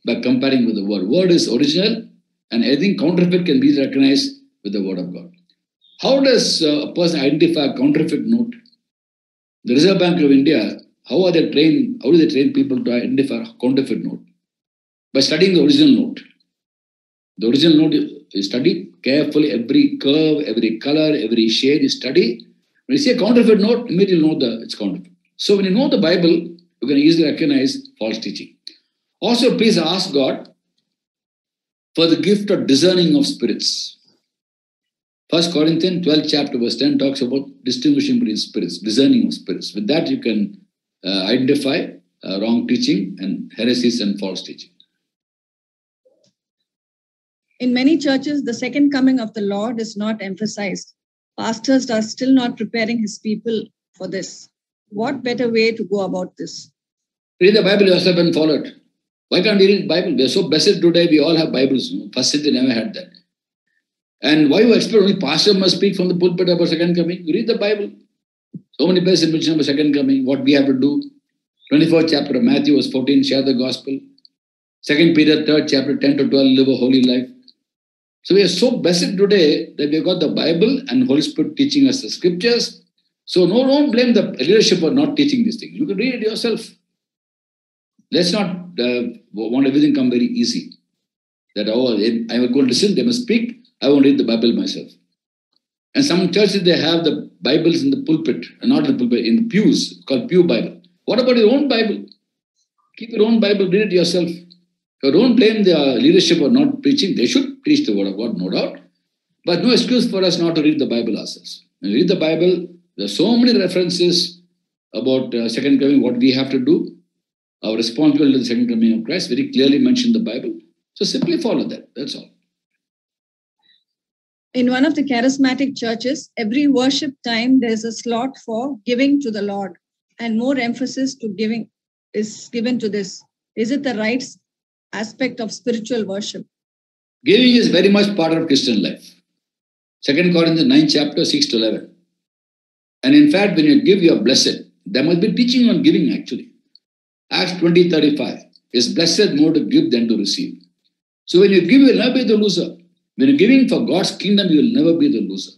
by comparing with the word. Word is original, and anything counterfeit can be recognized with the word of God. How does a person identify a counterfeit note? The Reserve Bank of India, how do they train people to identify a counterfeit note? By studying the original note. The original note is studied carefully, every curve, every color, every shade is studied. When you see a counterfeit note, immediately know it's counterfeit. So when you know the Bible, you can easily recognize false teaching. Also, please ask God for the gift of discerning of spirits. 1 Corinthians 12 chapter verse 10 talks about distinguishing between spirits, discerning of spirits. With that, you can identify wrong teaching and heresies and false teaching. In many churches, the second coming of the Lord is not emphasized. Pastors are still not preparing his people for this. What better way to go about this? Read the Bible yourself and follow it. Why can't we read the Bible? We are so blessed today, we all have Bibles. First century never had that. And why you expect only pastor must speak from the pulpit about second coming? You read the Bible. So many places mention about second coming, what we have to do. 24th chapter of Matthew verse 14, share the gospel. 2 Peter 3rd chapter 10 to 12, live a holy life. So we are so blessed today that we've got the Bible and Holy Spirit teaching us the scriptures. So don't blame the leadership for not teaching these things. You can read it yourself. Let's not want everything come very easy. That, I will go listen, they must speak. I won't read the Bible myself. And some churches, they have the Bibles in the pulpit, not in the pulpit, in the pews, called Pew Bible. What about your own Bible? Keep your own Bible, read it yourself. So don't blame the leadership for not preaching. They should preach the word of God, no doubt. But no excuse for us not to read the Bible ourselves. When we read the Bible, there are so many references about second coming, what we have to do. Our responsibility to the second coming of Christ, very clearly mentioned in the Bible. So simply follow that. That's all. In one of the charismatic churches, every worship time there's a slot for giving to the Lord, and more emphasis to giving is given to this. Is it the right aspect of spiritual worship? Giving is very much part of Christian life. 2 Corinthians 9 chapter 6 to 11. And in fact, when you give, you are blessed. There must be teaching on giving actually. Acts 20:35 is blessed more to give than to receive. So when you give, you will never be the loser. When you're giving for God's kingdom, you will never be the loser.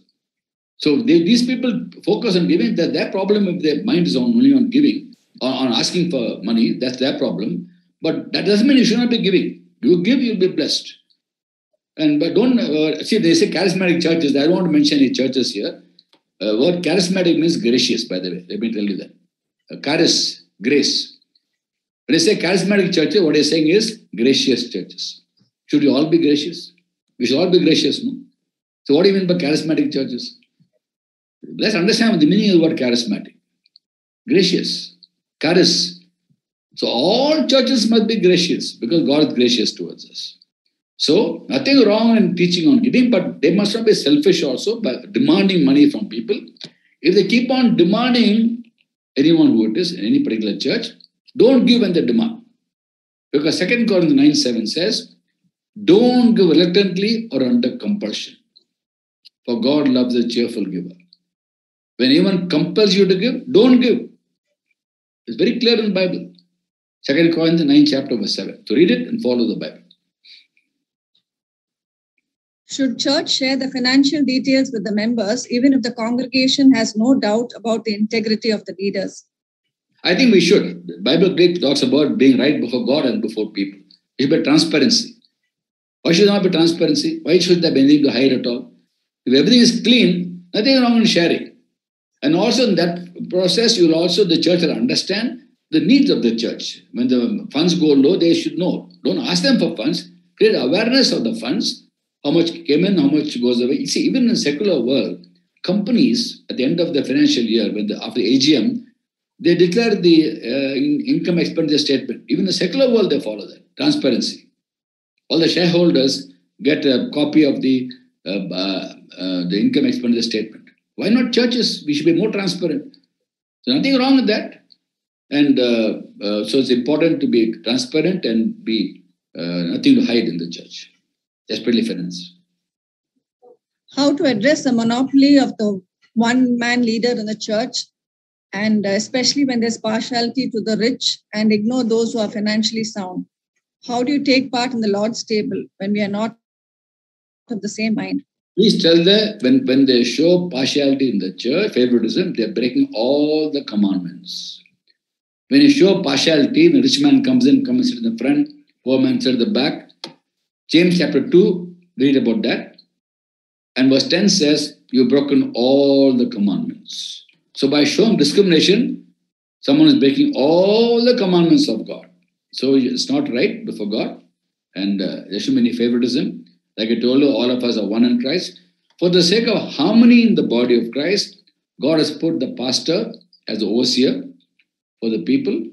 So these people focus on giving. That's their problem if their mind is only on giving, or on asking for money. That's their problem. But that doesn't mean you should not be giving. You give, you'll be blessed. But don't see, they say charismatic churches. I don't want to mention any churches here. Word charismatic means gracious, by the way. Let me tell you that. Charis, grace. When I say charismatic churches, what I'm saying is gracious churches. Should you all be gracious? We should all be gracious, no? So what do you mean by charismatic churches? Let's understand the meaning of the word charismatic. Gracious. Charis. So all churches must be gracious because God is gracious towards us. So nothing wrong in teaching on giving, but they must not be selfish also by demanding money from people. If they keep on demanding, anyone who it is, in any particular church, don't give when they demand. Because 2 Corinthians 9:7 says, don't give reluctantly or under compulsion. for God loves a cheerful giver. When anyone compels you to give, don't give. It's very clear in the Bible. 2 Corinthians 9 chapter verse 7. So read it and follow the Bible. Should church share the financial details with the members, even if the congregation has no doubt about the integrity of the leaders? I think we should. The Bible talks about being right before God and before people. It should be transparency. Why should there not be transparency? Why should there be anything to hide at all? If everything is clean, nothing wrong in sharing. And also in that process, the church will understand the needs of the church. When the funds go low, they should know. Don't ask them for funds. Create awareness of the funds. How much came in, how much goes away. You see, even in the secular world, companies at the end of the financial year, after AGM, they declare the income expenditure statement. Even the secular world, they follow that. Transparency. All the shareholders get a copy of the income expenditure statement. Why not churches? We should be more transparent. So nothing wrong with that. And so it's important to be transparent and be nothing to hide in the church. Desperately finance. How to address the monopoly of the one-man leader in the church, and especially when there's partiality to the rich and ignore those who are financially sound? How do you take part in the Lord's table when we are not of the same mind? Please tell them when they show partiality in the church, favoritism, they're breaking all the commandments. When you show partiality, when a rich man comes in sit in the front, poor man sit at the back. James chapter 2, read about that. And verse 10 says, you've broken all the commandments. So by showing discrimination, someone is breaking all the commandments of God. So it's not right before God. And there shouldn't be any favoritism. Like I told you, all of us are one in Christ. For the sake of harmony in the body of Christ, God has put the pastor as the overseer for the people.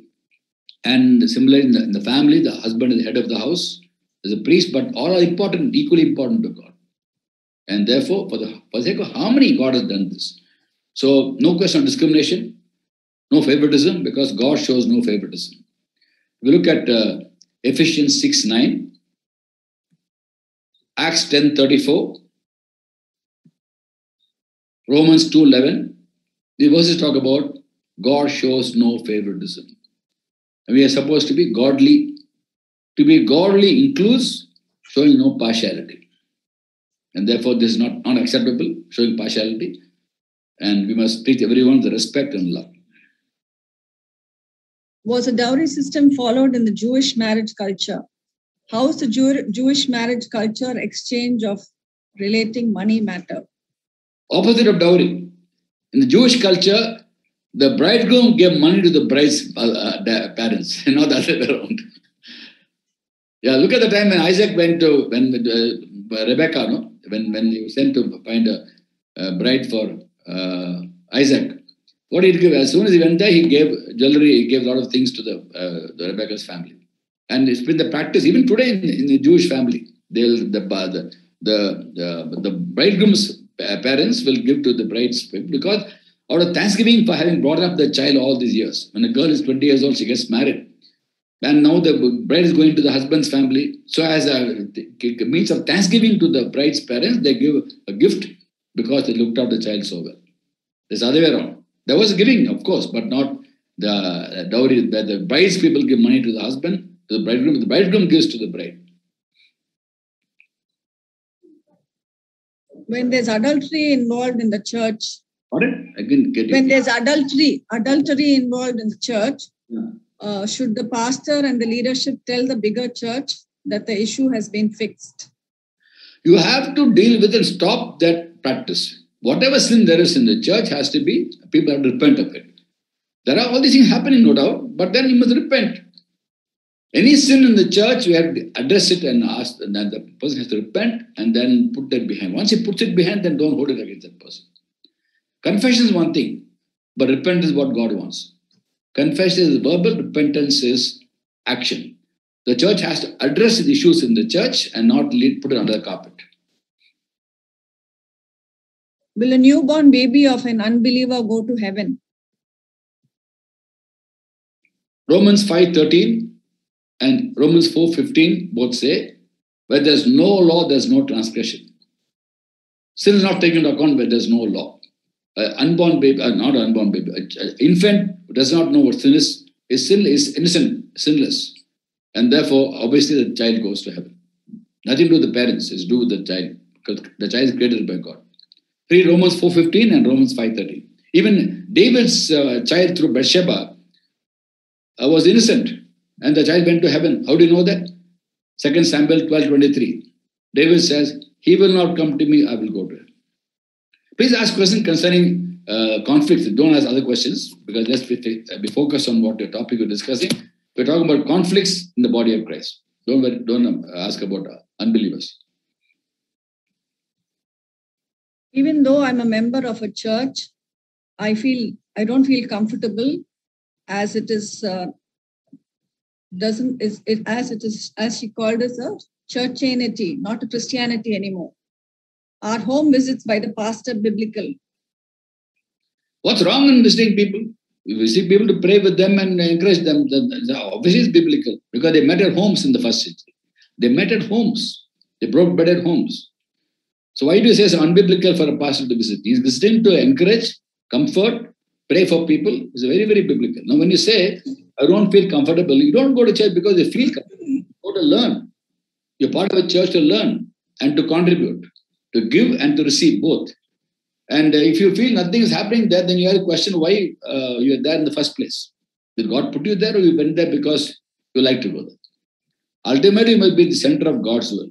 And similarly in the family, the husband is the head of the house. There's a priest, but all are important, equally important to God. And therefore, for the sake of harmony, God has done this. So no question of discrimination, no favoritism, because God shows no favoritism. We look at Ephesians 6:9, Acts 10:34, Romans 2:11. The verses talk about God shows no favoritism. And we are supposed to be godly. To be godly includes showing no partiality. And therefore, this is not acceptable, showing partiality. And we must treat everyone with respect and love. Was a dowry system followed in the Jewish marriage culture? How is the Jewish marriage culture exchange of relating money matter? Opposite of dowry. In the Jewish culture, the bridegroom gave money to the bride's parents, not the other way around. Yeah, look at the time when Isaac went to, Rebecca, no? When he was sent to find a bride for Isaac. What did he give? As soon as he went there, he gave jewelry, he gave a lot of things to the Rebecca's family. And it's been the practice, even today in the Jewish family, the bridegroom's parents will give to the bride's, because out of thanksgiving for having brought up the child all these years. When a girl is 20 years old, she gets married. And now the bride is going to the husband's family. So as a means of thanksgiving to the bride's parents, they give a gift because they looked after the child so well. It's the other way around. There was giving, of course, but not the dowry, where the bride's people give money to the husband, to the bridegroom. The bridegroom gives to the bride. When there's adultery involved in the church, Pardon? I didn't get it. When there's adultery involved in the church, should the pastor and the leadership tell the bigger church that the issue has been fixed? You have to deal with and stop that practice. Whatever sin there is in the church has to be, people have to repent of it. There are all these things happening, no doubt, but then you must repent. Any sin in the church, you have to address it and ask, and then the person has to repent and then put that behind. Once he puts it behind, then don't hold it against that person. Confession is one thing, but repentance is what God wants. Confession is verbal, repentance is action. The church has to address the issues in the church and not put it under the carpet. Will a newborn baby of an unbeliever go to heaven? Romans 5:13 and Romans 4:15 both say, where there's no law, there's no transgression. Sin is not taken into account where there's no law. Unborn baby, not unborn baby, infant who does not know what sin is innocent, sinless. And therefore, obviously, the child goes to heaven. Nothing to do with the parents, it's to do with the child, because the child is created by God. Read Romans 4:15 and Romans 5:13. Even David's child through Bathsheba was innocent, and the child went to heaven. How do you know that? 2 Samuel 12:23. David says, "He will not come to me, I will go to him." Please ask questions concerning conflicts. Don't ask other questions, because let's be focused on what your topic we're discussing. We're talking about conflicts in the body of Christ. Don't ask about unbelievers. Even though I'm a member of a church, I don't feel comfortable as it is. As she called us a churchianity, not a Christianity anymore. Are home visits by the pastor biblical? What's wrong in visiting people? We visit people to pray with them and encourage them. Obviously, it's biblical, because they met at homes in the first century. They met at homes. They broke bread at homes. So why do you say it's unbiblical for a pastor to visit? He's visiting to encourage, comfort, pray for people. It's very, very biblical. Now, when you say, I don't feel comfortable, you don't go to church because you feel comfortable. You go to learn. You're part of a church to learn and to contribute, to give and to receive both. And if you feel nothing is happening there, then you have to question why you're there in the first place. Did God put you there, or you went there because you like to go there? Ultimately, you must be the center of God's will.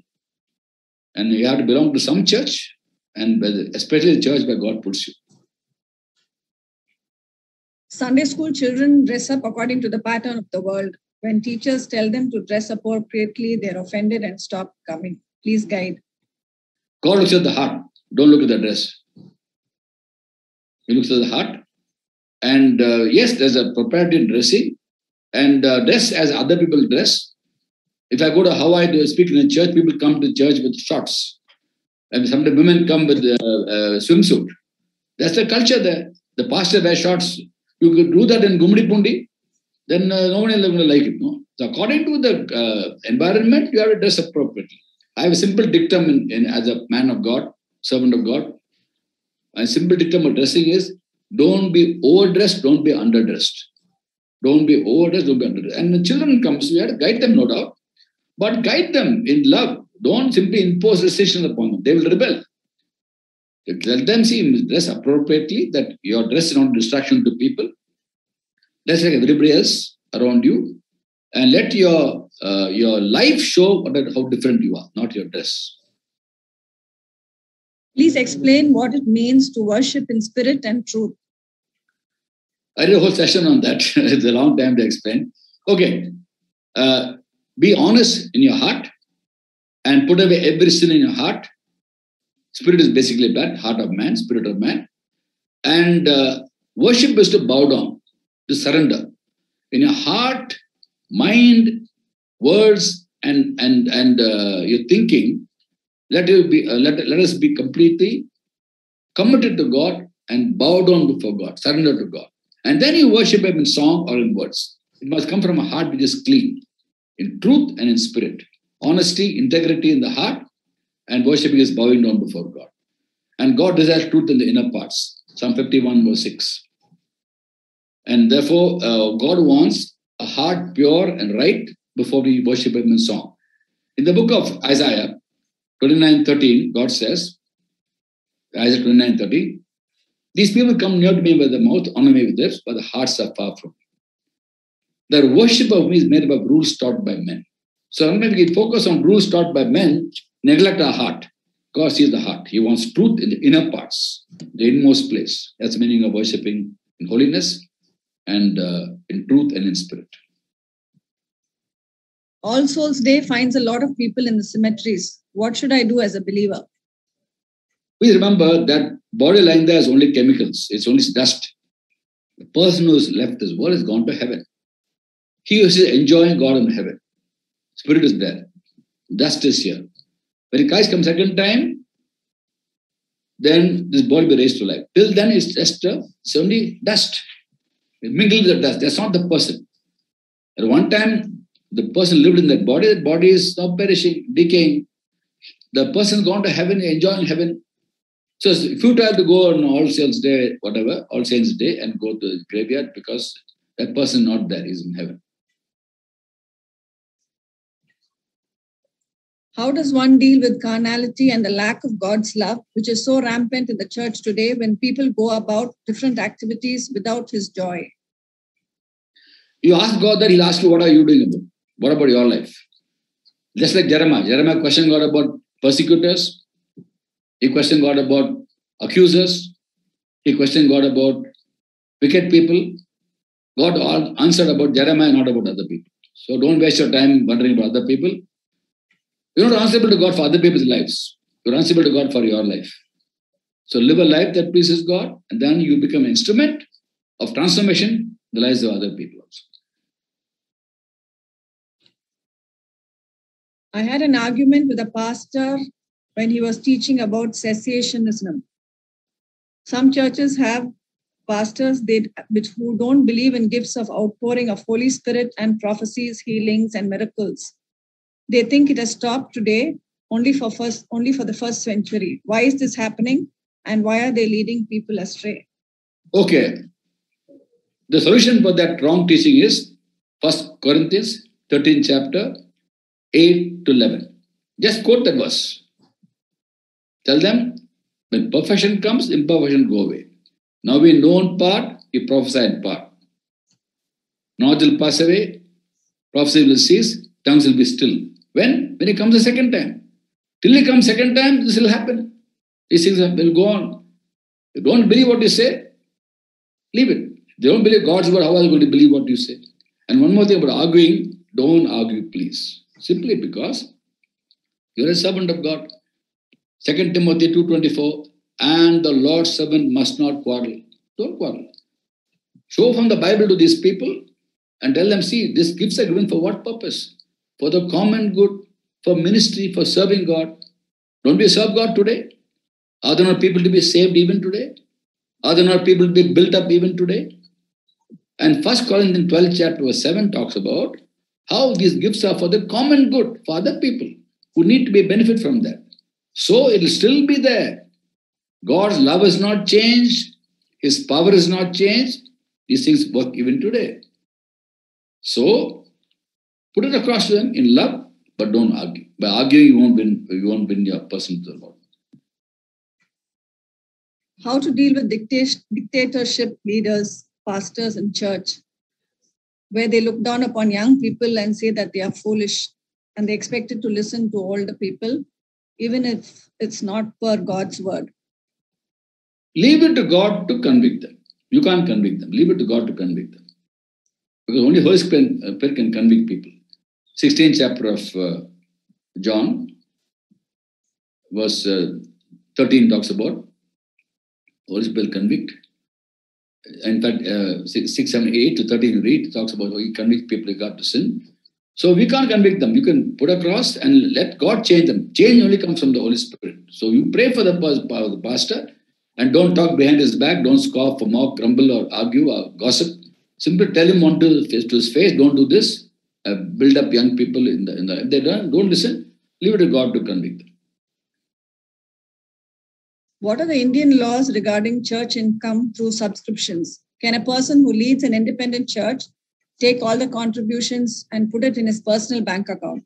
And you have to belong to some church, and especially the church where God puts you. Sunday school children dress up according to the pattern of the world. When teachers tell them to dress appropriately, they're offended and stop coming. Please guide. God looks at the heart. Don't look at the dress. He looks at the heart. And yes, there's a propriety in dressing. And dress as other people dress. If I go to Hawaii to speak in a church, people come to church with shorts. And sometimes women come with a swimsuit. That's the culture there. The pastor wears shorts. You could do that in Gumdipundi, then no one is going to like it. No? So according to the environment, you have to dress appropriately. I have a simple dictum as a man of God, servant of God. A simple dictum of dressing is, don't be overdressed, don't be underdressed. Don't be overdressed, don't be underdressed. And when children come, so you have to guide them, no doubt. But guide them in love. Don't simply impose restrictions upon them. They will rebel. Let them see, dress appropriately, that your dress is not a distraction to people. Dress like everybody else around you. And let your life show how different you are, not your dress. Please explain what it means to worship in spirit and truth. I did a whole session on that. It's a long time to explain. Okay. Be honest in your heart and put away every sin in your heart. Spirit is basically that, heart of man, spirit of man. And worship is to bow down, to surrender. In your heart, mind, words, and your thinking, let us be completely committed to God and bow down before God, surrender to God. And then you worship Him in song or in words. It must come from a heart which is clean, in truth and in spirit. Honesty, integrity in the heart, and worshiping is bowing down before God. And God desires truth in the inner parts. Psalm 51 verse 6. And therefore, God wants a heart pure and right before we worship Him in song. In the book of Isaiah 29:13, God says, Isaiah 29:13, these people come near to me with the mouth, honor me with lips, but the hearts are far from me. The worship of me is made up of rules taught by men. So sometimes we focus on rules taught by men, neglect our heart. God sees the heart. He wants truth in the inner parts, the inmost place. That's the meaning of worshiping in holiness and in truth and in spirit. All Souls Day finds a lot of people in the cemeteries. What should I do as a believer? Please remember that body lying there is only chemicals. It's only dust. The person who's left this world has gone to heaven. He is enjoying God in heaven. Spirit is there. Dust is here. When Christ comes second time, then this body will be raised to life. Till then, it's just it's only dust. It mingles with the dust. That's not the person. At one time, the person lived in that body is now perishing, decaying. The person gone to heaven, enjoying heaven. So it's futile to go on All Saints Day, whatever, All Saints Day, and go to the graveyard because that person is not there, he's in heaven. How does one deal with carnality and the lack of God's love, which is so rampant in the church today when people go about different activities without his joy? You ask God that, he'll ask you, what are you doing about? What about your life? Just like Jeremiah. Jeremiah questioned God about persecutors. He questioned God about accusers. He questioned God about wicked people. God answered about Jeremiah, not about other people. So don't waste your time wondering about other people. You're not answerable to God for other people's lives. You're answerable to God for your life. So live a life that pleases God, and then you become an instrument of transformation in the lives of other people also. I had an argument with a pastor when he was teaching about cessationism. Some churches have pastors who don't believe in gifts of outpouring of Holy Spirit and prophecies, healings, and miracles. They think it has stopped today only for the first century. Why is this happening? And why are they leading people astray? Okay. The solution for that wrong teaching is 1 Corinthians 13 chapter 8 to 11. Just quote that verse. Tell them, when perfection comes, imperfection go away. Now we know in part, we prophesy in part. Knowledge will pass away, prophecy will cease, tongues will be still. When? When he comes the second time. Till he comes second time, this will happen. These things will go on. You don't believe what you say, leave it. If they don't believe God's word, how are they going to believe what you say? And one more thing about arguing, don't argue, please. Simply because you're a servant of God. 2 Timothy 2:24, and the Lord's servant must not quarrel. Don't quarrel. Show from the Bible to these people and tell them, see, these gifts are given for what purpose? For the common good, for ministry, for serving God. Don't we serve God today? Are there not people to be saved even today? Are there not people to be built up even today? And 1 Corinthians 12 chapter verse 7 talks about how these gifts are for the common good, for other people who need to be benefit from that. So it will still be there. God's love has not changed. His power has not changed. These things work even today. So put it across to them in love, but don't argue. By arguing, you won't win your person to the Lord. How to deal with dictatorship leaders, pastors in church, where they look down upon young people and say that they are foolish and they expected to listen to older people, even if it's not per God's word. Leave it to God to convict them. You can't convict them. Leave it to God to convict them. Because only Holy Spirit can convict people. 16th chapter of John, verse 13 talks about Holy Spirit convict. In fact, 6, 7, 8 to 13 read talks about how he convicts people regard to sin. So we can't convict them. You can put across and let God change them. Change only comes from the Holy Spirit. So you pray for the pastor and don't talk behind his back. Don't scoff or mock, grumble or argue or gossip. Simply tell him to his face, don't do this. Build up young people in the if they don't listen, leave it to God to convict them. What are the Indian laws regarding church income through subscriptions? Can a person who leads an independent church take all the contributions and put it in his personal bank account?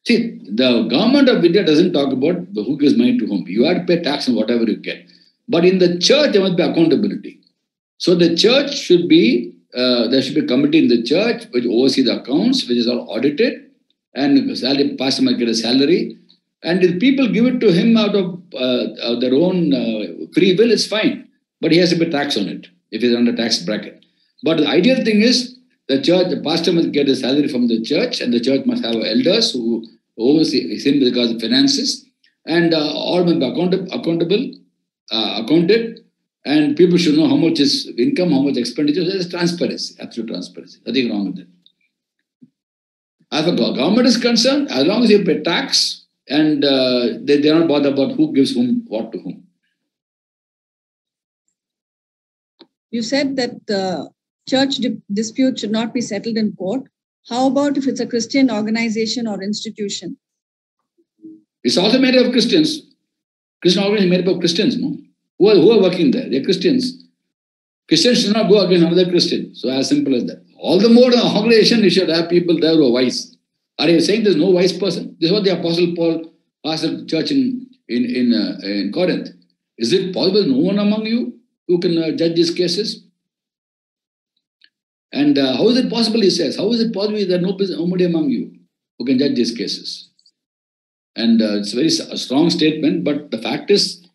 See, the government of India doesn't talk about who gives money to whom. You have to pay tax on whatever you get. But in the church, there must be accountability. So the church should be, there should be a committee in the church which oversees the accounts, which is all audited, and the pastor might get a salary. And if people give it to him out of their own free will, it's fine. But he has to pay tax on it if he's under tax bracket. But the ideal thing is the pastor must get a salary from the church, and the church must have elders who oversee him with regards to finances, and all must be accounted, and people should know how much is income, how much expenditure. There is transparency, absolute transparency. Nothing wrong with it. As far as government is concerned, as long as you pay tax, and they are not bothered about who gives whom what to whom. You said that the church dispute should not be settled in court. How about if it's a Christian organization or institution? It's also made of Christians. Christian organization made up of Christians, no? Who are working there? They're Christians. Christians should not go against another Christian. So as simple as that. All the more the organization, you should have people there who are wise. Are you saying there's no wise person? This is what the Apostle Paul asked the church in Corinth. Is it possible no one among you who can judge these cases? And how is it possible, he says, how is it possible that nobody among you who can judge these cases? And it's a very strong statement, but the fact is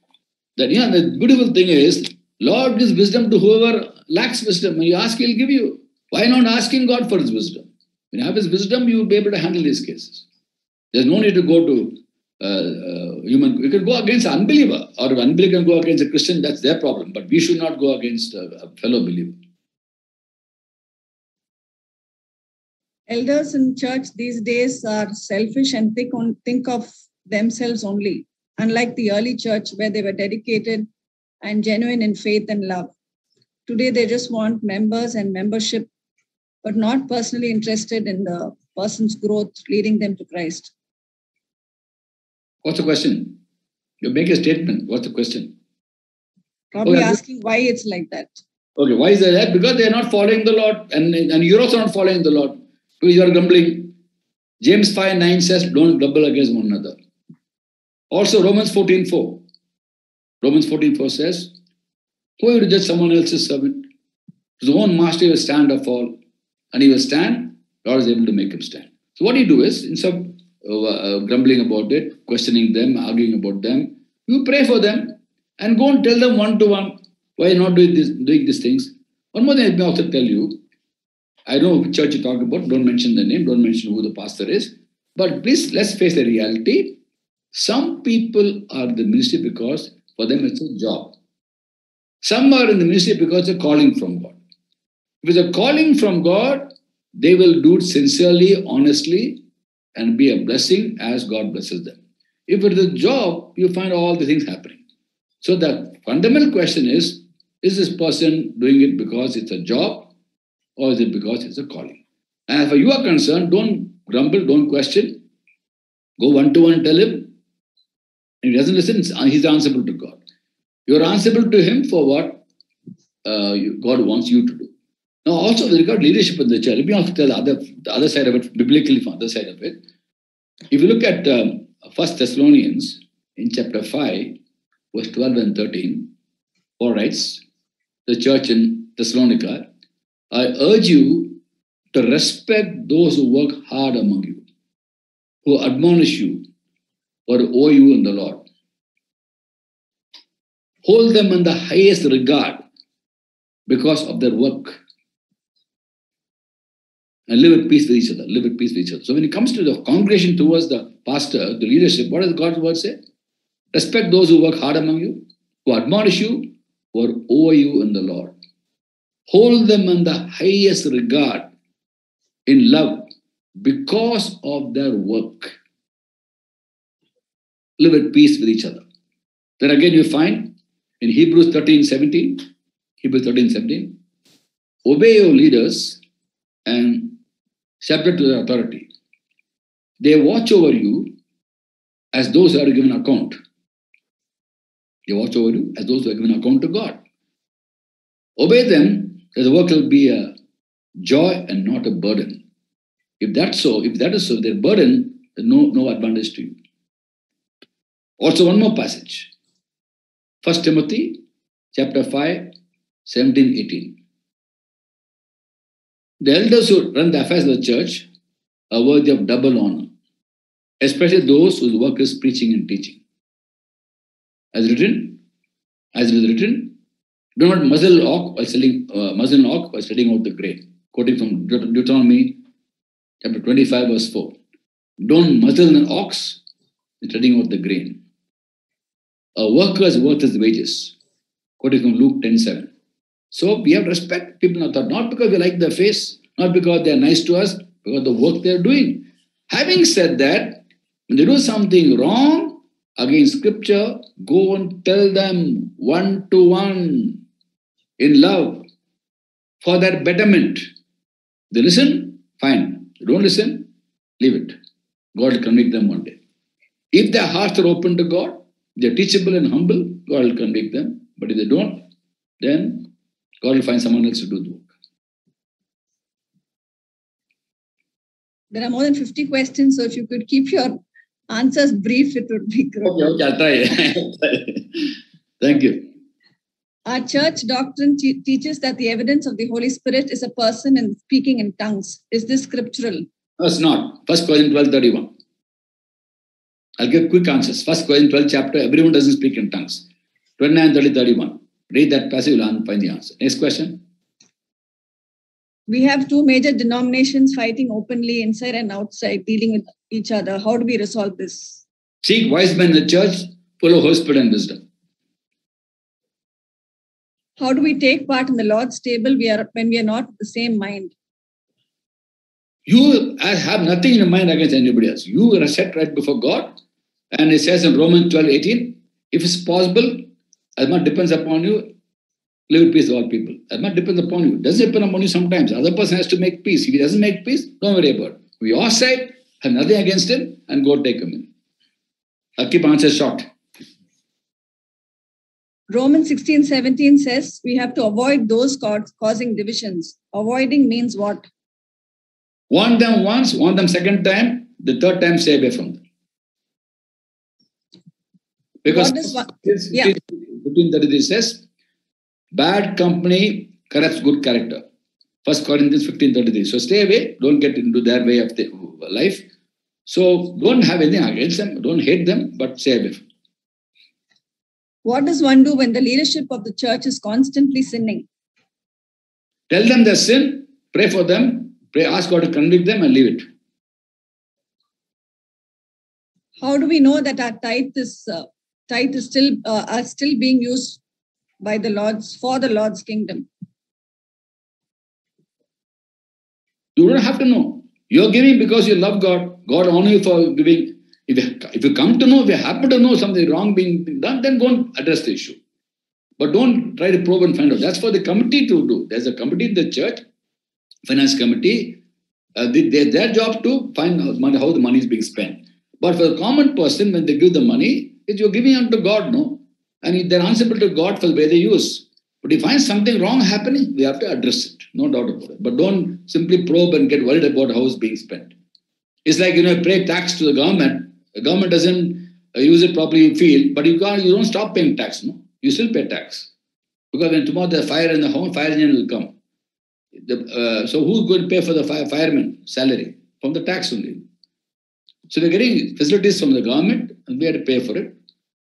that, the beautiful thing is, Lord gives wisdom to whoever lacks wisdom. When you ask, he'll give you. Why not asking God for his wisdom? When you have his wisdom, you will be able to handle these cases. There's no need to go to human. You can go against an unbeliever, or if an unbeliever can go against a Christian, that's their problem. But we should not go against a fellow believer. Elders in church these days are selfish and think of themselves only, unlike the early church where they were dedicated and genuine in faith and love. Today, they just want members and membership, but not personally interested in the person's growth, leading them to Christ. What's the question? You make a statement. What's the question? Probably asking why it's like that. Okay, why is that? Because they are not following the Lord, and you're also not following the Lord. Because you are grumbling. James 5:9 says, don't grumble against one another. Also, Romans 14:4. Romans 14:4 says, who will judge someone else's servant? His own master will stand or fall, and he will stand, God is able to make him stand. So what you do is, instead of grumbling about it, questioning them, arguing about them, you pray for them and go and tell them one-to-one why you're not doing these things. One more thing let me also tell you. I don't know which church you talk about. Don't mention the name. Don't mention who the pastor is. But please, let's face the reality. Some people are in the ministry because for them it's a job. Some are in the ministry because it's a calling from God. If it's a calling from God, they will do it sincerely, honestly, and be a blessing as God blesses them. If it is a job, you find all the things happening. So the fundamental question is this person doing it because it's a job, or is it because it's a calling? And as far as you are concerned, don't grumble, don't question. Go one-to-one, tell him. If he doesn't listen, he's answerable to God. You're answerable to him for what God wants you to do. Now, also with regard to leadership in the church, let me also tell the other side of it, biblically from the other side of it. If you look at 1 Thessalonians in chapter 5, verse 12 and 13, Paul writes, the church in Thessalonica, I urge you to respect those who work hard among you, who admonish you, or owe you in the Lord. Hold them in the highest regard because of their work. And live at peace with each other. Live at peace with each other. So when it comes to the congregation towards the pastor, the leadership, what does God's word say? Respect those who work hard among you, who admonish you, who are over you in the Lord. Hold them in the highest regard in love because of their work. Live at peace with each other. Then again you find in Hebrews 13:17, obey your leaders and subject to their authority. They watch over you as those who are given account. They watch over you as those who are given account to God. Obey them, that the work will be a joy and not a burden. If that is so, their burden, no advantage to you. Also, one more passage. 1 Timothy chapter 5, 17, 18. The elders who run the affairs of the church are worthy of double honor, especially those whose work is preaching and teaching. As it is written, do not muzzle an ox while setting out the grain. Quoting from Deuteronomy chapter 25, verse 4. Don't muzzle an ox in treading out the grain. A worker is worth his wages. Quoting from Luke 10:7. So we have to respect people not because we like their face, not because they are nice to us, because of the work they are doing. Having said that, when they do something wrong against scripture, go and tell them one-to-one in love for their betterment. They listen, fine. They don't listen, leave it. God will convict them one day. If their hearts are open to God, they're teachable and humble, God will convict them. But if they don't, then God will find someone else to do the work. There are more than 50 questions, so if you could keep your answers brief, it would be good. Okay, I'll try. Thank you. Our church doctrine teaches that the evidence of the Holy Spirit is a person and speaking in tongues. Is this scriptural? No, it's not. 1 Corinthians 12:31. I'll give quick answers. 1 Corinthians 12 chapter, everyone doesn't speak in tongues. 29, 30, 31. Read that passage, you'll find the answer. Next question. We have two major denominations fighting openly inside and outside, dealing with each other. How do we resolve this? Seek wise men in the church, full of Holy Spirit and wisdom. How do we take part in the Lord's table when we are not of the same mind? You have nothing in your mind against anybody else. You are set right before God. And it says in Romans 12:18, if it's possible, as much depends upon you, live in peace with all people. As much depends upon you. It doesn't depend upon you sometimes. The other person has to make peace. If he doesn't make peace, don't worry about it. We all side, have nothing against him, and go take him in. I'll keep answers short. Romans 16:17 says we have to avoid those causing divisions. Avoiding means what? Want them once, want them second time, the third time stay away from them. Because 15:33 says, bad company corrupts good character. 1 Corinthians 15:33. So stay away, don't get into their way of life. So don't have anything against them, don't hate them, but stay away from them. What does one do when the leadership of the church is constantly sinning? Tell them their sin, pray for them, ask God to convict them and leave it. How do we know that our tithe is still being used by the Lord's for the Lord's kingdom? You don't have to know. You're giving because you love God. God honor you for giving. If you come to know, if you happen to know something wrong being done, then go and address the issue. But don't try to probe and find out. That's for the committee to do. There's a committee in the church, finance committee. Their job to find out how the money is being spent. But for the common person, when they give the money, you're giving unto God, no? And they're answerable to God for the way they use. But if you find something wrong happening, we have to address it. No doubt about it. But don't simply probe and get worried about how it's being spent. It's like, pay tax to the government. The government doesn't use it properly, you feel, but you don't stop paying tax, no? You still pay tax. Because when tomorrow there's fire in the home, fire engine will come. So who's going to pay for the fireman salary? From the tax only. So we're getting facilities from the government and we have to pay for it.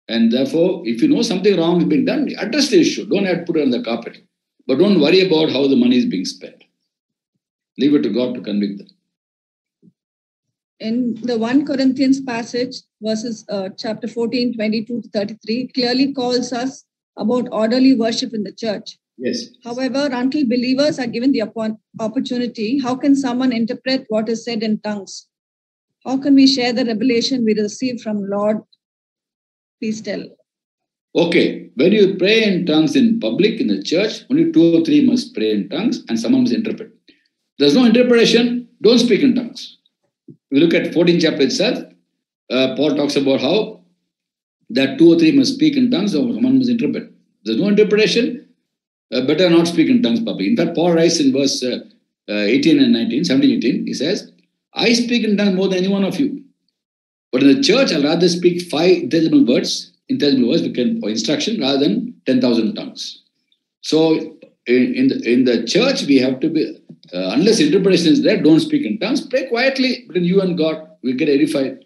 And therefore, if you know something wrong is being done, address the issue. Don't have to put it on the carpet. But don't worry about how the money is being spent. Leave it to God to convict them. In the 1 Corinthians passage, verses chapter 14, 22 to 33, clearly calls us about orderly worship in the church. Yes. However, until believers are given the opportunity, how can someone interpret what is said in tongues? How can we share the revelation we receive from Lord? Please tell. Okay, when you pray in tongues in public, in the church, only 2 or 3 must pray in tongues and someone must interpret. There's no interpretation, don't speak in tongues. If you look at 14th chapter itself, Paul talks about how that 2 or 3 must speak in tongues or someone must interpret. There's no interpretation, better not speak in tongues public. In fact, Paul writes in verse 17 and 18, he says, I speak in tongues more than any one of you. But in the church, I'll rather speak 5 intelligible words or instruction rather than 10,000 tongues. So in the church, we have to be, unless interpretation is there, don't speak in tongues. Pray quietly between you and God. We'll get edified.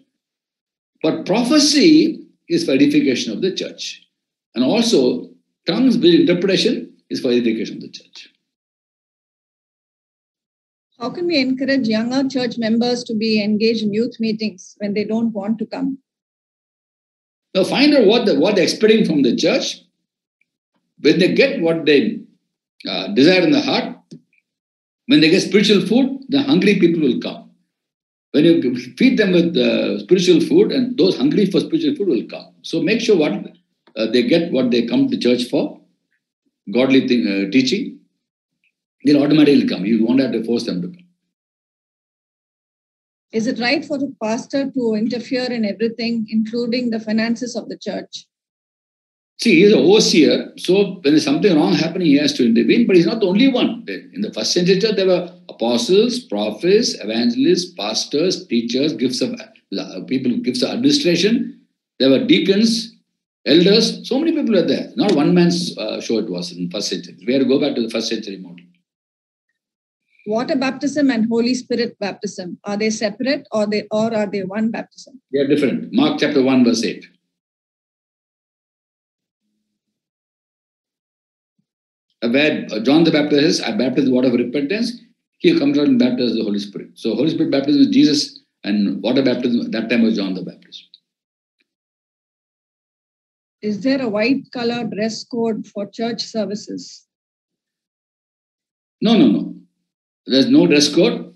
But prophecy is for edification of the church. And also, tongues with interpretation is for edification of the church. How can we encourage younger church members to be engaged in youth meetings when they don't want to come? Now find out what they're expecting from the church. When they get what they desire in the heart, when they get spiritual food, the hungry people will come. When you feed them with spiritual food, and those hungry for spiritual food will come. So make sure they get what they come to church for, godly teaching. They'll automatically come. You won't have to force them to come. Is it right for the pastor to interfere in everything, including the finances of the church? See, he is an overseer, so when there's something wrong happening, he has to intervene, but he's not the only one. In the first century church, there were apostles, prophets, evangelists, pastors, teachers, gifts of people, gifts of administration. There were deacons, elders, so many people were there. Not one man's show it was in first century. We have to go back to the first century model. Water baptism and Holy Spirit baptism, are they separate or are they one baptism? They are different. Mark chapter 1, verse 8. Where John the Baptist says, I baptize with water of repentance, he comes out and baptizes the Holy Spirit. So Holy Spirit baptism is Jesus, and water baptism at that time was John the Baptist. Is there a white color dress code for church services? No. There's no dress code.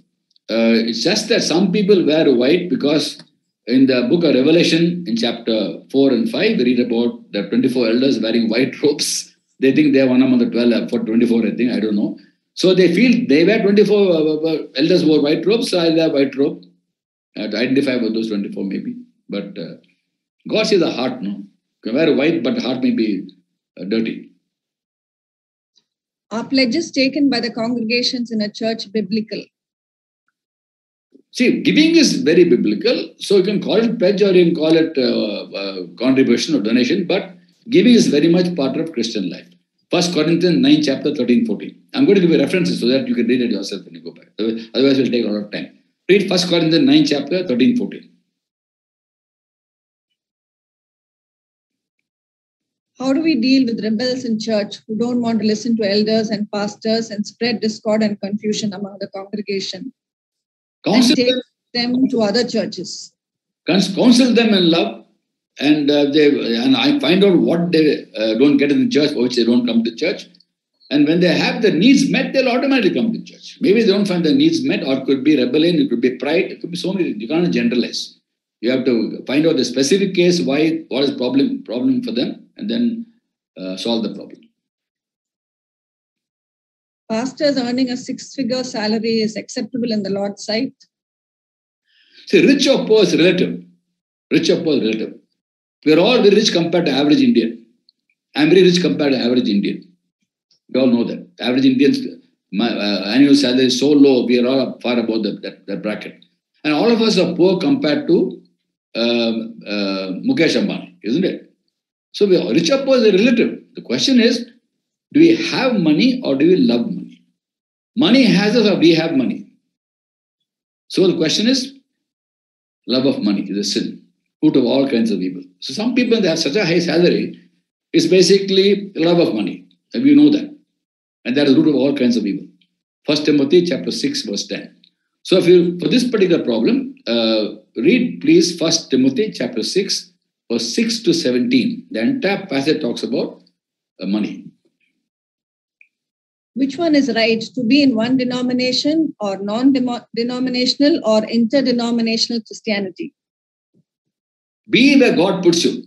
It's just that some people wear white because in the book of Revelation, in chapter 4 and 5, we read about the 24 elders wearing white robes. They think they are one among the 12, for 24, I think, I don't know. So they feel they wear 24, elders wore white robes, so I'll wear white robe. To identify with those 24 maybe. But God sees the heart, no? You can wear white, but the heart may be dirty. Are pledges taken by the congregations in a church biblical? See, giving is very biblical. So you can call it pledge or you can call it contribution or donation, but giving is very much part of Christian life. 1 Corinthians 9, chapter 13, 14. I'm going to give you references so that you can read it yourself when you go back. Otherwise, it will take a lot of time. Read 1 Corinthians 9, chapter 13, 14. How do we deal with rebels in church who don't want to listen to elders and pastors and spread discord and confusion among the congregation? Counsel and take them to other churches. Counsel them in love, and I find out what they don't get in the church, for which they don't come to church. And when they have their needs met, they'll automatically come to church. Maybe they don't find their needs met, or it could be rebellion, it could be pride, it could be so many. You can't generalize. You have to find out the specific case, what is problem for them, and then solve the problem. Pastors earning a 6-figure salary is acceptable in the Lord's sight? See, rich or poor is relative. Rich or poor is relative. We are all very rich compared to average Indian. I am very rich compared to average Indian. We all know that. Average Indians, my annual salary is so low, we are all far above that bracket. And all of us are poor compared to Mukesh Ambani, isn't it? So we are rich or poor is a relative. The question is, do we have money or do we love money? Money has us or we have money? So the question is, love of money is a sin, root of all kinds of evil. So some people, they have such a high salary, it's basically love of money. And we know that. And that is the root of all kinds of evil. 1 Timothy chapter 6, verse 10. So for this particular problem, read please 1 Timothy chapter 6, verse 6 to 17. The entire passage talks about money. Which one is right, to be in one denomination or non-denominational or interdenominational Christianity? Be where God puts you.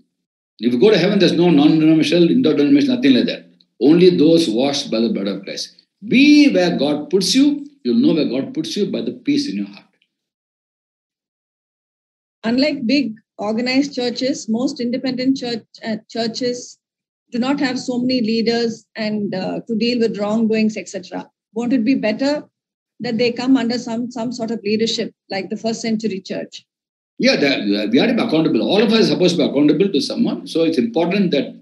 If you go to heaven, there's no non-denominational, interdenominational, nothing like that. Only those washed by the blood of Christ. Be where God puts you. You'll know where God puts you by the peace in your heart. Unlike big organized churches, most independent churches do not have so many leaders and to deal with wrongdoings, etc. Won't it be better that they come under some sort of leadership like the first century church? Yeah, we are to be accountable. All of us are supposed to be accountable to someone. So it's important that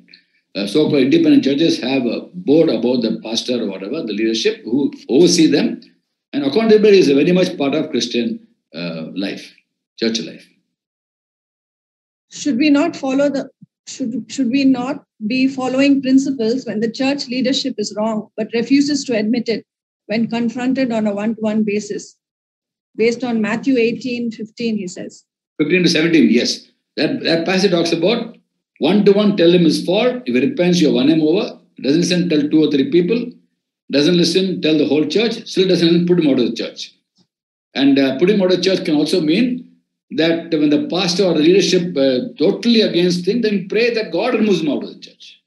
so-called independent churches have a board about the pastor or whatever, the leadership, who oversee them. And accountability is a very much part of Christian life, church life. Should we not be following principles when the church leadership is wrong, but refuses to admit it when confronted on a one-to-one basis? Based on Matthew 18:15, he says. 15 to 17, yes. That passage talks about one-to-one, tell him his fault. If he repents, you won him over. Doesn't listen, tell 2 or 3 people. Doesn't listen, tell the whole church. Still doesn't listen, put him out of the church. And put him out of the church can also mean that when the pastor or the leadership totally against things, then pray that God removes him out of the church.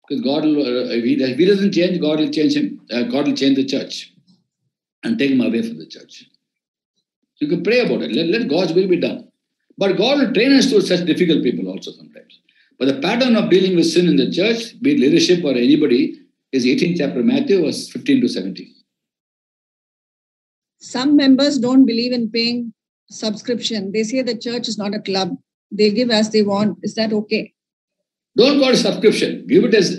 Because God will, if he doesn't change, God will change him. God will change the church and take him away from the church. You can pray about it. Let God's will be done. But God will train us to such difficult people also sometimes. But the pattern of dealing with sin in the church, be it leadership or anybody, is 18th chapter Matthew, verse 15 to 17. Some members don't believe in paying subscription. They say the church is not a club. They give as they want. Is that okay? Don't call it subscription. Give it as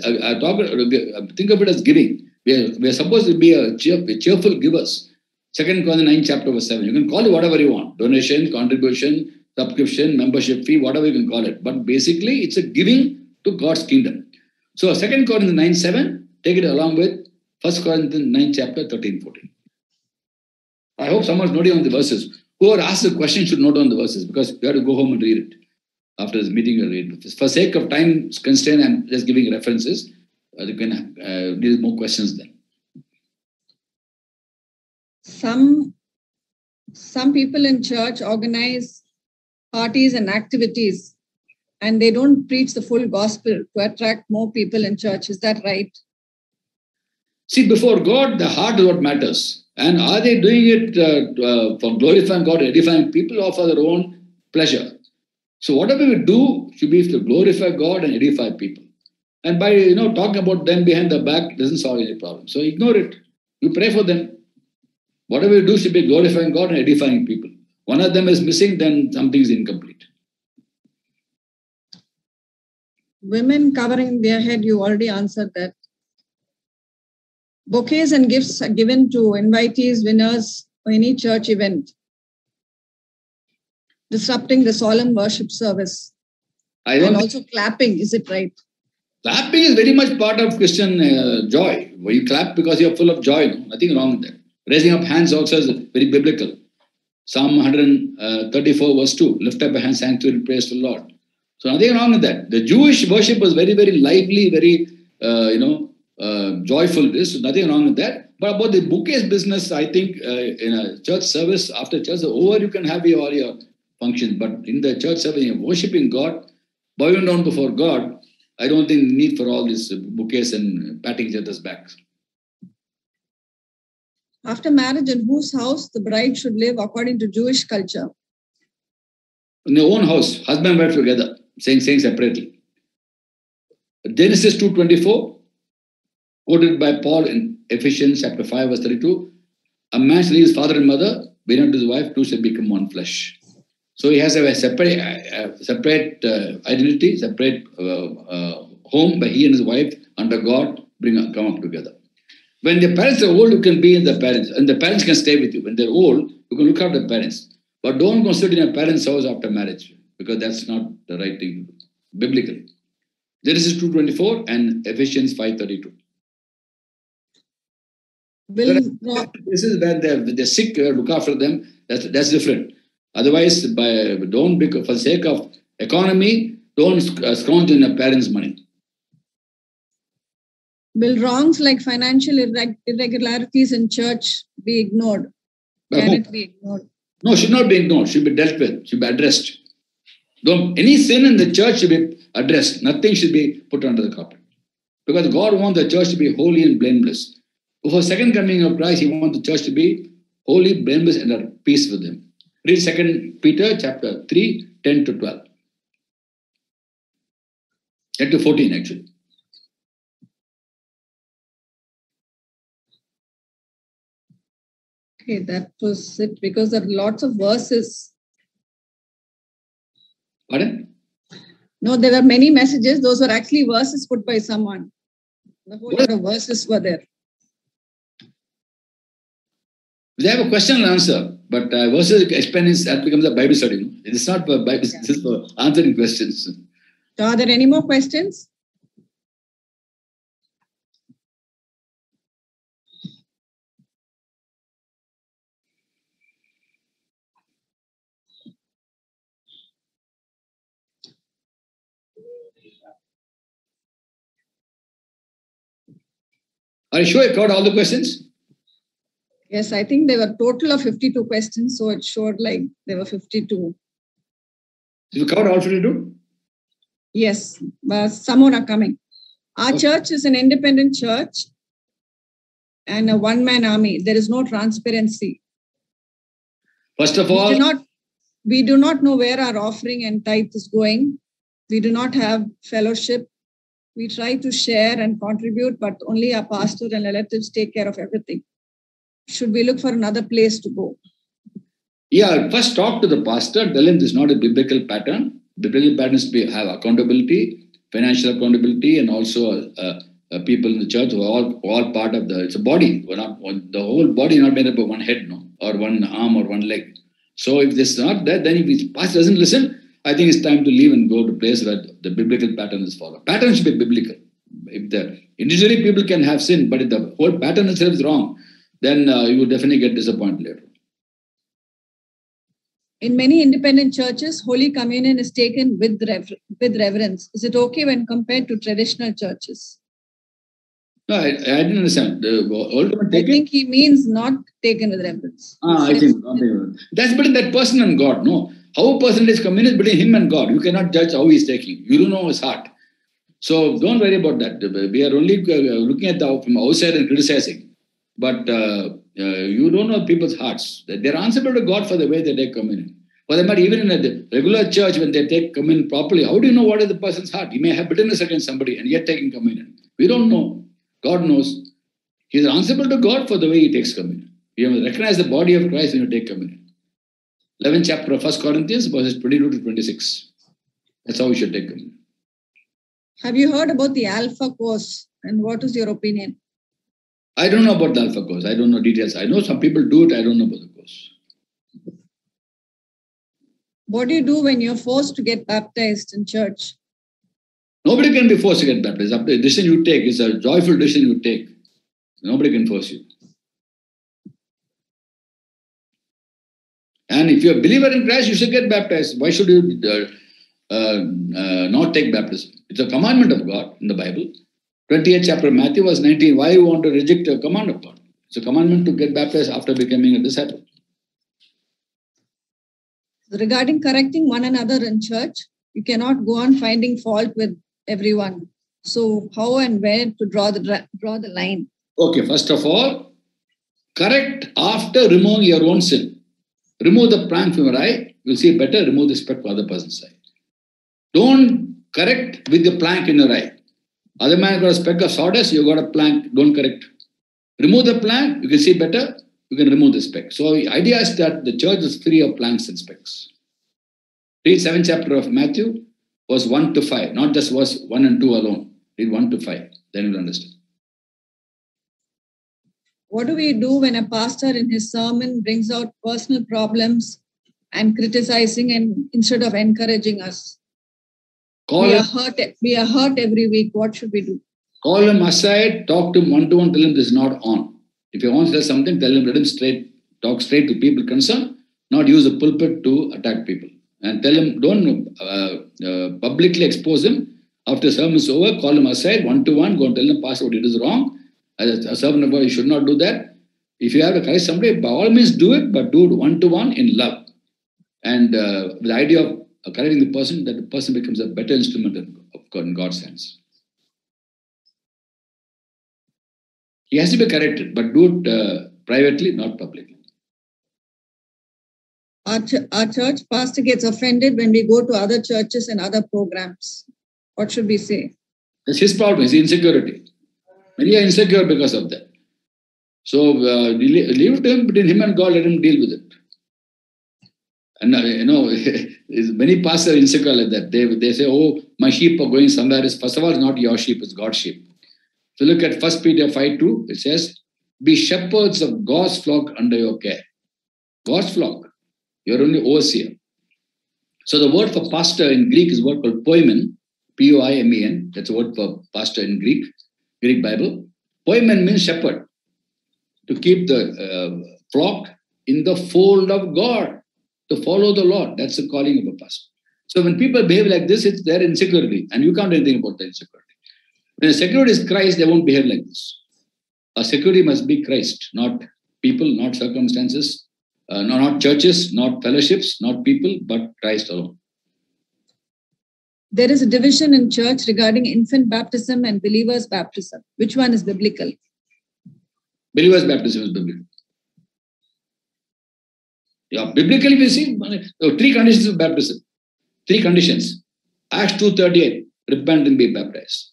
think of it as giving. We are supposed to be cheerful givers. 2 Corinthians 9 chapter verse 7. You can call it whatever you want. Donation, contribution, subscription, membership fee, whatever you can call it. But basically, it's a giving to God's kingdom. So 2 Corinthians 9 7, take it along with 1 Corinthians 9 chapter 13, 14. I hope someone's noting on the verses. Whoever asks the question should note on the verses because you have to go home and read it. After this meeting, you'll read it. For sake of time constraint, I'm just giving references. You can deal more questions then. Some people in church organize parties and activities, and they don't preach the full gospel to attract more people in church. Is that right? See, before God, the heart is what matters. And are they doing it for glorifying God, edifying people, or for their own pleasure? So whatever we do should be to glorify God and edify people. And by talking about them behind the back doesn't solve any problem. So ignore it. You pray for them. Whatever you do should be glorifying God and edifying people. One of them is missing, then something is incomplete. Women covering their head, you already answered that. Bouquets and gifts are given to invitees, winners, or any church event, disrupting the solemn worship service. And also clapping, is it right? Clapping is very much part of Christian joy. Where you clap because you're full of joy. Nothing wrong with that. Raising up hands also is very biblical. Psalm 134 verse 2, lift up a hand, sanctuary, and praise the Lord. So nothing wrong with that. The Jewish worship was very, very lively, very, joyful. So nothing wrong with that. But about the bouquets business, I think in a church service, after church, over you can have all your functions. But in the church service, you're worshiping God, bowing down before God, I don't think the need for all these bouquets and patting each other's backs. After marriage, in whose house the bride should live according to Jewish culture? In their own house, husband and wife together, saying separately. Genesis 2:24, quoted by Paul in Ephesians chapter 5 verse 32, a man shall leave his father and mother, be unto his wife, two shall become one flesh. So he has a separate identity, separate home, but he and his wife under God come up together. When the parents are old, you can be in the parents, and the parents can stay with you. When they're old, you can look after the parents. But don't go sit in your parents' house after marriage, because that's not the right thing to do, biblically. Genesis 2:24 and Ephesians 5:32. This is when they're sick, look after them. That's different. Otherwise, don't, for the sake of economy, don't squander your parents' money. Will wrongs like financial irregularities in church be ignored? Can it be ignored? No, should not be ignored. Should be dealt with. Should be addressed. Any sin in the church should be addressed. Nothing should be put under the carpet. Because God wants the church to be holy and blameless. Before second coming of Christ, He wants the church to be holy, blameless, and at peace with Him. Read 2 Peter chapter 3, 10 to 12. 10 to 14, actually. Okay, that was it, because there are lots of verses. Pardon? No, there were many messages. Those were actually verses put by someone. The whole lot of verses were there. They have a question and answer, but verses explaining that becomes a Bible study. It is not for Bible, yeah. This is for answering questions. So are there any more questions? Are you sure you covered all the questions? Yes, I think there were a total of 52 questions, so it showed like there were 52. Did you cover all 52? Yes, but some more are coming. Our church is an independent church and a one-man army. There is no transparency. First of all, we do not know where our offering and tithe is going. We do not have fellowship. We try to share and contribute, but only our pastor and relatives take care of everything. Should we look for another place to go? Yeah, first talk to the pastor, tell him this is not a biblical pattern. Biblical patterns have accountability, financial accountability, and also people in the church who are all part of it's a body. We're not, the whole body is not made up of one head, no, or one arm or one leg. So if this is not that, then if the pastor doesn't listen, I think it's time to leave and go to a place where the biblical pattern is followed. Pattern should be biblical. If individually people can have sin, but if the whole pattern itself is wrong, then you will definitely get disappointed later. In many independent churches, Holy Communion is taken with reverence. Is it okay when compared to traditional churches? No, I didn't understand. I think he means not taken with reverence. I think that's between that person and God. No, how a person is communion between him and God. You cannot judge how he's taking. You don't know his heart. So don't worry about that. We are only looking at from outside and criticizing. But you don't know people's hearts. They're answerable to God for the way they take communion. For that matter, even in a regular church, when they take communion properly, how do you know what is the person's heart? He may have bitterness against somebody and yet taking communion. We don't know. God knows. He is answerable to God for the way he takes communion. You must recognize the body of Christ when you take communion. 11th chapter of 1 Corinthians, verses 22 to 26. That's how we should take communion. Have you heard about the Alpha course? And what is your opinion? I don't know about the Alpha course. I don't know details. I know some people do it. I don't know about the course. What do you do when you're forced to get baptized in church? Nobody can be forced to get baptized. The decision you take is a joyful decision you take. Nobody can force you. And if you're a believer in Christ, you should get baptized. Why should you not take baptism? It's a commandment of God in the Bible. 28th chapter of Matthew, verse 19. Why you want to reject a command of God? It's a commandment to get baptized after becoming a disciple. Regarding correcting one another in church, you cannot go on finding fault with everyone. So how and where to draw the line? Okay, first of all, correct after removing your own sin. Remove the plank from your eye, you'll see better. Remove the speck from the other person's eye. Don't correct with the plank in your eye. Other man got a speck of sawdust, you got a plank, don't correct. Remove the plank, you can see better, you can remove the speck. So the idea is that the church is free of planks and specks. Read 7th chapter of Matthew, verse 1 to 5, not just verse 1 and 2 alone. Read 1 to 5, then you'll understand. What do we do when a pastor in his sermon brings out personal problems and criticizing and instead of encouraging us? We are hurt every week. What should we do? Call him aside, talk to him one-to-one, tell him this is not on. If he wants to say something, tell him, let him talk straight to people concerned, not use the pulpit to attack people. And tell him, don't publicly expose him. After the sermon is over, call him aside, one-to-one, go and tell him, Pastor, what it is wrong. As a servant of God, you should not do that. If you have to correct somebody, by all means do it, but do it one-to-one in love. And with the idea of correcting the person, that the person becomes a better instrument of God in God's hands. He has to be corrected, but do it privately, not publicly. Our church pastor gets offended when we go to other churches and other programs. What should we say? That's his problem, his insecurity. Many are insecure because of that. So leave it to him, between him and God, let him deal with it. And many pastors are insecure like that. They say, oh, my sheep are going somewhere. First of all, it's not your sheep, it's God's sheep. So look at 1 Peter 5:2. It says, be shepherds of God's flock under your care. God's flock. You're only overseer. So the word for pastor in Greek is a word called poimen, P-O-I-M-E-N. That's a word for pastor in Greek Bible. Poimen means shepherd. To keep the flock in the fold of God. To follow the Lord. That's the calling of a pastor. So when people behave like this, it's their insecurity. And you can't do anything about the insecurity. When the security is Christ, they won't behave like this. Our security must be Christ, not people, not circumstances, not churches, not fellowships, not people, but Christ alone. There is a division in church regarding infant baptism and believers' baptism. Which one is biblical? Believers' baptism is biblical. Yeah, biblically we see 3 conditions of baptism. 3 conditions. Acts 2:38, repent and be baptized.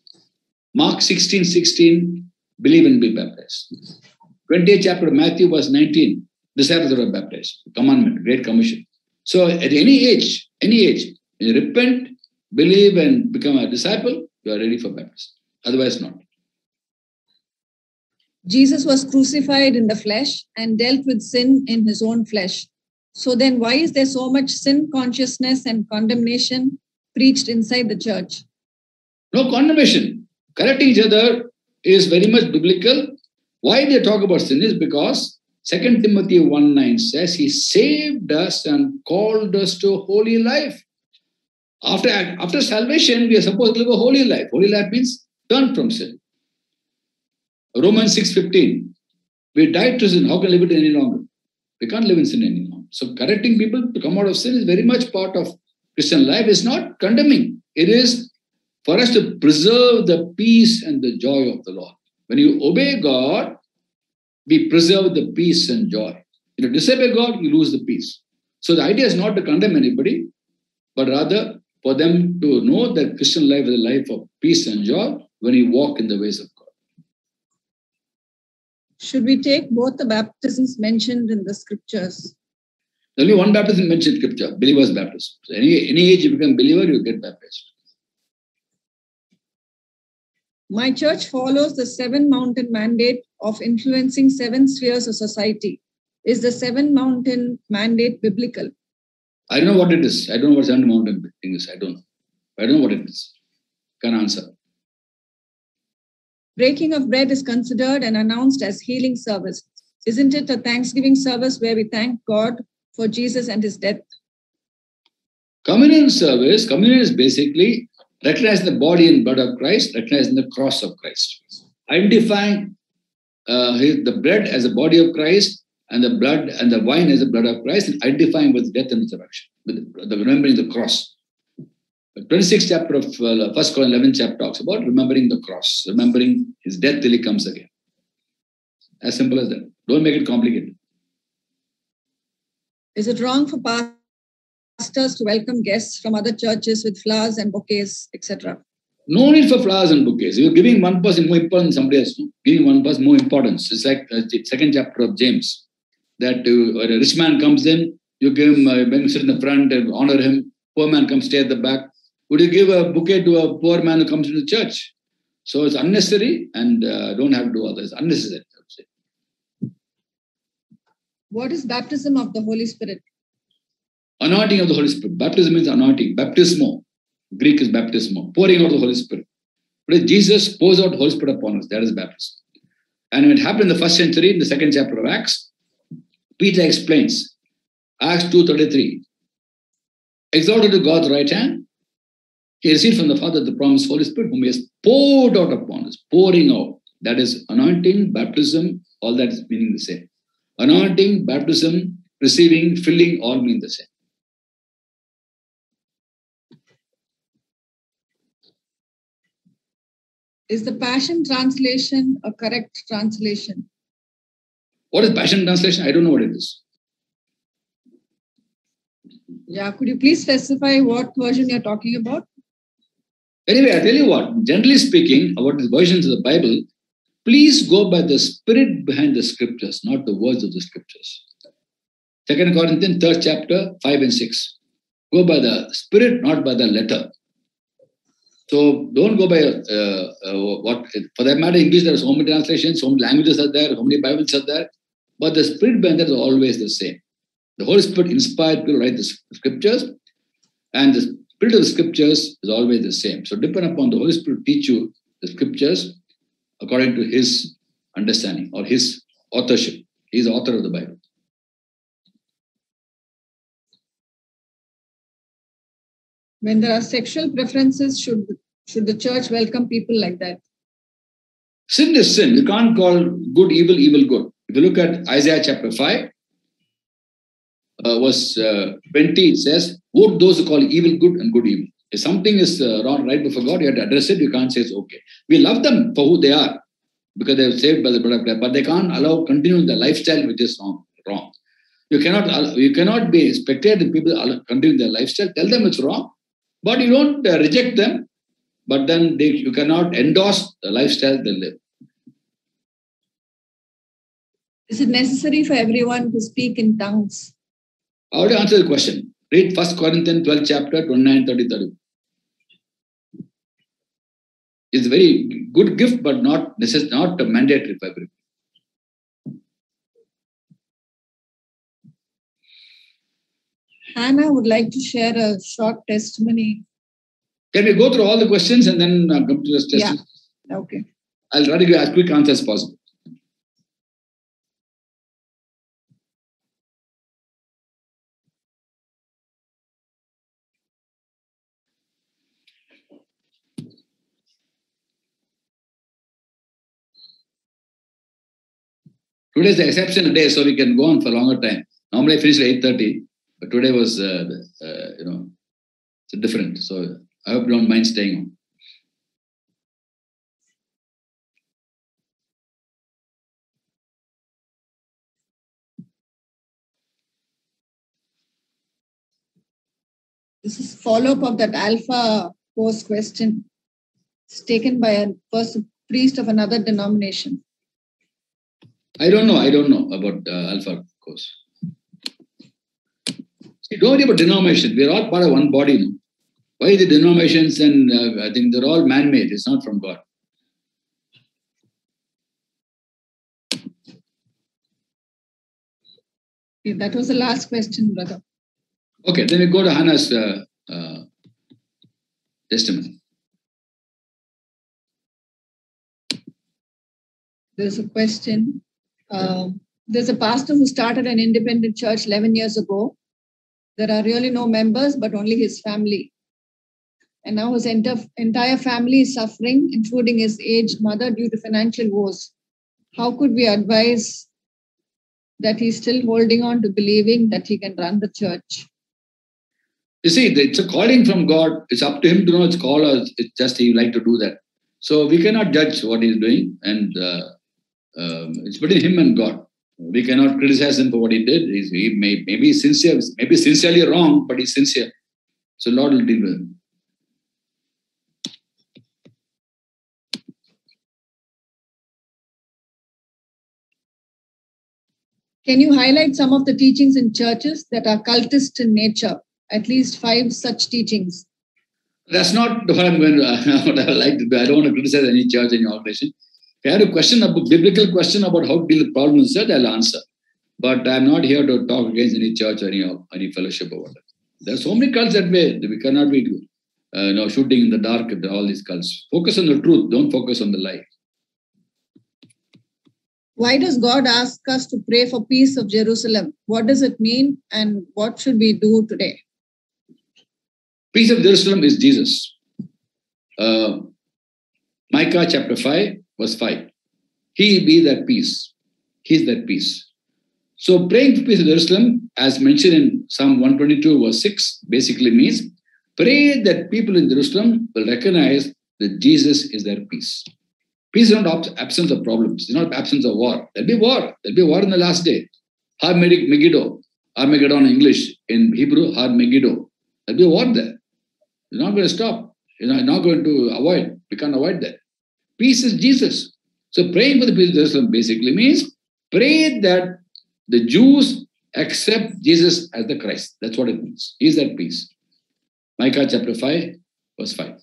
Mark 16:16, believe and be baptized. 20th chapter of Matthew, verse 19, disciples are baptized. Commandment, Great Commission. So at any age, you repent, believe and become a disciple, you are ready for baptism. Otherwise not. Jesus was crucified in the flesh and dealt with sin in his own flesh. So then why is there so much sin consciousness and condemnation preached inside the church? No condemnation. Correcting each other is very much biblical. Why they talk about sin is because 2 Timothy 1:9 says he saved us and called us to a holy life. After salvation, we are supposed to live a holy life. Holy life means turn from sin. Romans 6:15. We died to sin. How can we live it any longer? We can't live in sin any longer. So correcting people to come out of sin is very much part of Christian life. It's not condemning. It is for us to preserve the peace and the joy of the Lord. When you obey God, we preserve the peace and joy. If you disobey God, you lose the peace. So the idea is not to condemn anybody, but rather for them to know that Christian life is a life of peace and joy when you walk in the ways of God. Should we take both the baptisms mentioned in the scriptures? Only one baptism mentioned in scripture, believer's baptism. So any age you become believer, you get baptized. My church follows the 7 mountain mandate of influencing 7 spheres of society. Is the 7 mountain mandate biblical? I don't know what it is. I don't know what 7 mountain thing is. I don't know. I don't know what it is. Can't answer. Breaking of bread is considered and announced as healing service. Isn't it a Thanksgiving service where we thank God for Jesus and his death? Communion service, communion is basically recognizing the body and blood of Christ, recognizing the cross of Christ. Identifying the bread as the body of Christ and the blood and the wine as the blood of Christ, and identifying with death and resurrection, with remembering the cross. The 26th chapter of 1 Corinthians 11 chapter talks about remembering the cross, remembering his death till he comes again. As simple as that. Don't make it complicated. Is it wrong for pastors to welcome guests from other churches with flowers and bouquets, etc.? No need for flowers and bouquets. You're giving one person more importance than somebody else. Giving one person more importance. It's like the 2nd chapter of James. That when a rich man comes in, you give him, sit in the front and honor him. Poor man comes stay at the back. Would you give a bouquet to a poor man who comes to the church? So it's unnecessary and don't have to do all this. Unnecessary, I would say. What is baptism of the Holy Spirit? Anointing of the Holy Spirit. Baptism means anointing. Baptismo. Greek is baptismo. Pouring out the Holy Spirit. But Jesus pours out the Holy Spirit upon us. That is baptism. And when it happened in the 1st century, in the 2nd chapter of Acts, Peter explains, Acts 2:33, exalted to God's right hand, he received from the Father the promised Holy Spirit, whom he has poured out upon us, pouring out. That is anointing, baptism, all that is meaning the same. Anointing, baptism, receiving, filling, all mean the same. Is the Passion Translation a correct translation? What is Passion Translation? I don't know what it is. Yeah, could you please specify what version you're talking about? Anyway, I tell you what, generally speaking, about the versions of the Bible, please go by the spirit behind the scriptures, not the words of the scriptures. 2 Corinthians 3rd chapter, 5 and 6. Go by the spirit, not by the letter. So don't go by what, for that matter, English, there are so many translations, so many languages are there, so many Bibles are there, but the spirit behind that is always the same. The Holy Spirit inspired people to write the scriptures, and the spirit of the scriptures is always the same. So depend upon the Holy Spirit to teach you the scriptures according to his understanding or his authorship. He is the author of the Bible. When there are sexual preferences, should the church welcome people like that? Sin is sin. You can't call good evil, evil good. If you look at Isaiah chapter 5, verse 20, it says, woe to those who call evil good and good evil. If something is wrong right before God, you have to address it. You can't say it's okay. We love them for who they are because they are saved by the blood of Christ, but they can't continue the lifestyle which is wrong. You cannot be spectator people continue their lifestyle. Tell them it's wrong, But you don't reject them, but then you cannot endorse the lifestyle they live. Is it necessary for everyone to speak in tongues? I already answered the question. Read 1 Corinthians 12 chapter 29, 30, 30. It's a very good gift, but not mandatory for everyone. Hannah would like to share a short testimony. Can we go through all the questions and then come to this testimony? Yeah. Okay. I'll try to give as quick answer as possible. Today is the exceptional day, so we can go on for a longer time. Normally I finish at 8:30, but today was, it's different. So I hope you don't mind staying on. This is follow-up of that Alpha Course question. It's taken by a priest of another denomination. I don't know about Alpha Course. See, don't worry about denomination. We are all part of one body now. Why the denominations? And I think they're all man-made. It's not from God. That was the last question, brother. Okay, then we go to Hannah's testimony. There's a question. There's a pastor who started an independent church 11 years ago. There are really no members, but only his family. And now his entire family is suffering, including his aged mother, due to financial woes. How could we advise that he's still holding on to believing that he can run the church? You see, it's a calling from God. It's up to him to know it's call or it's just he like to do that. So we cannot judge what he's doing, and it's between him and God. We cannot criticize him for what he did. He may be sincere, maybe sincerely wrong, but he's sincere. So Lord will deal with him. Can you highlight some of the teachings in churches that are cultist in nature? At least 5 such teachings. That's not what I'm going to, what I would like to do. I don't want to criticize any church, any organization. If you have a question, a biblical question about how to deal with problems, I'll answer. But I'm not here to talk against any church or any fellowship about it. There are so many cults that way. We cannot be shooting in the dark at all these cults. Focus on the truth. Don't focus on the lie. Why does God ask us to pray for peace of Jerusalem? What does it mean, and what should we do today? Peace of Jerusalem is Jesus. Micah chapter 5, verse 5. He be that peace. He is that peace. So praying for peace of Jerusalem, as mentioned in Psalm 122, verse 6, basically means pray that people in Jerusalem will recognize that Jesus is their peace. Peace is not absence of problems. It's not absence of war. There'll be war. There'll be war in the last day. Har Megiddo. Armageddon in English. In Hebrew, Har Megiddo. There'll be war there. It's not going to stop. You're not going to avoid. We can't avoid that. Peace is Jesus. So praying for the peace of Jerusalem basically means pray that the Jews accept Jesus as the Christ. That's what it means. He is that peace. Micah chapter 5, verse 5.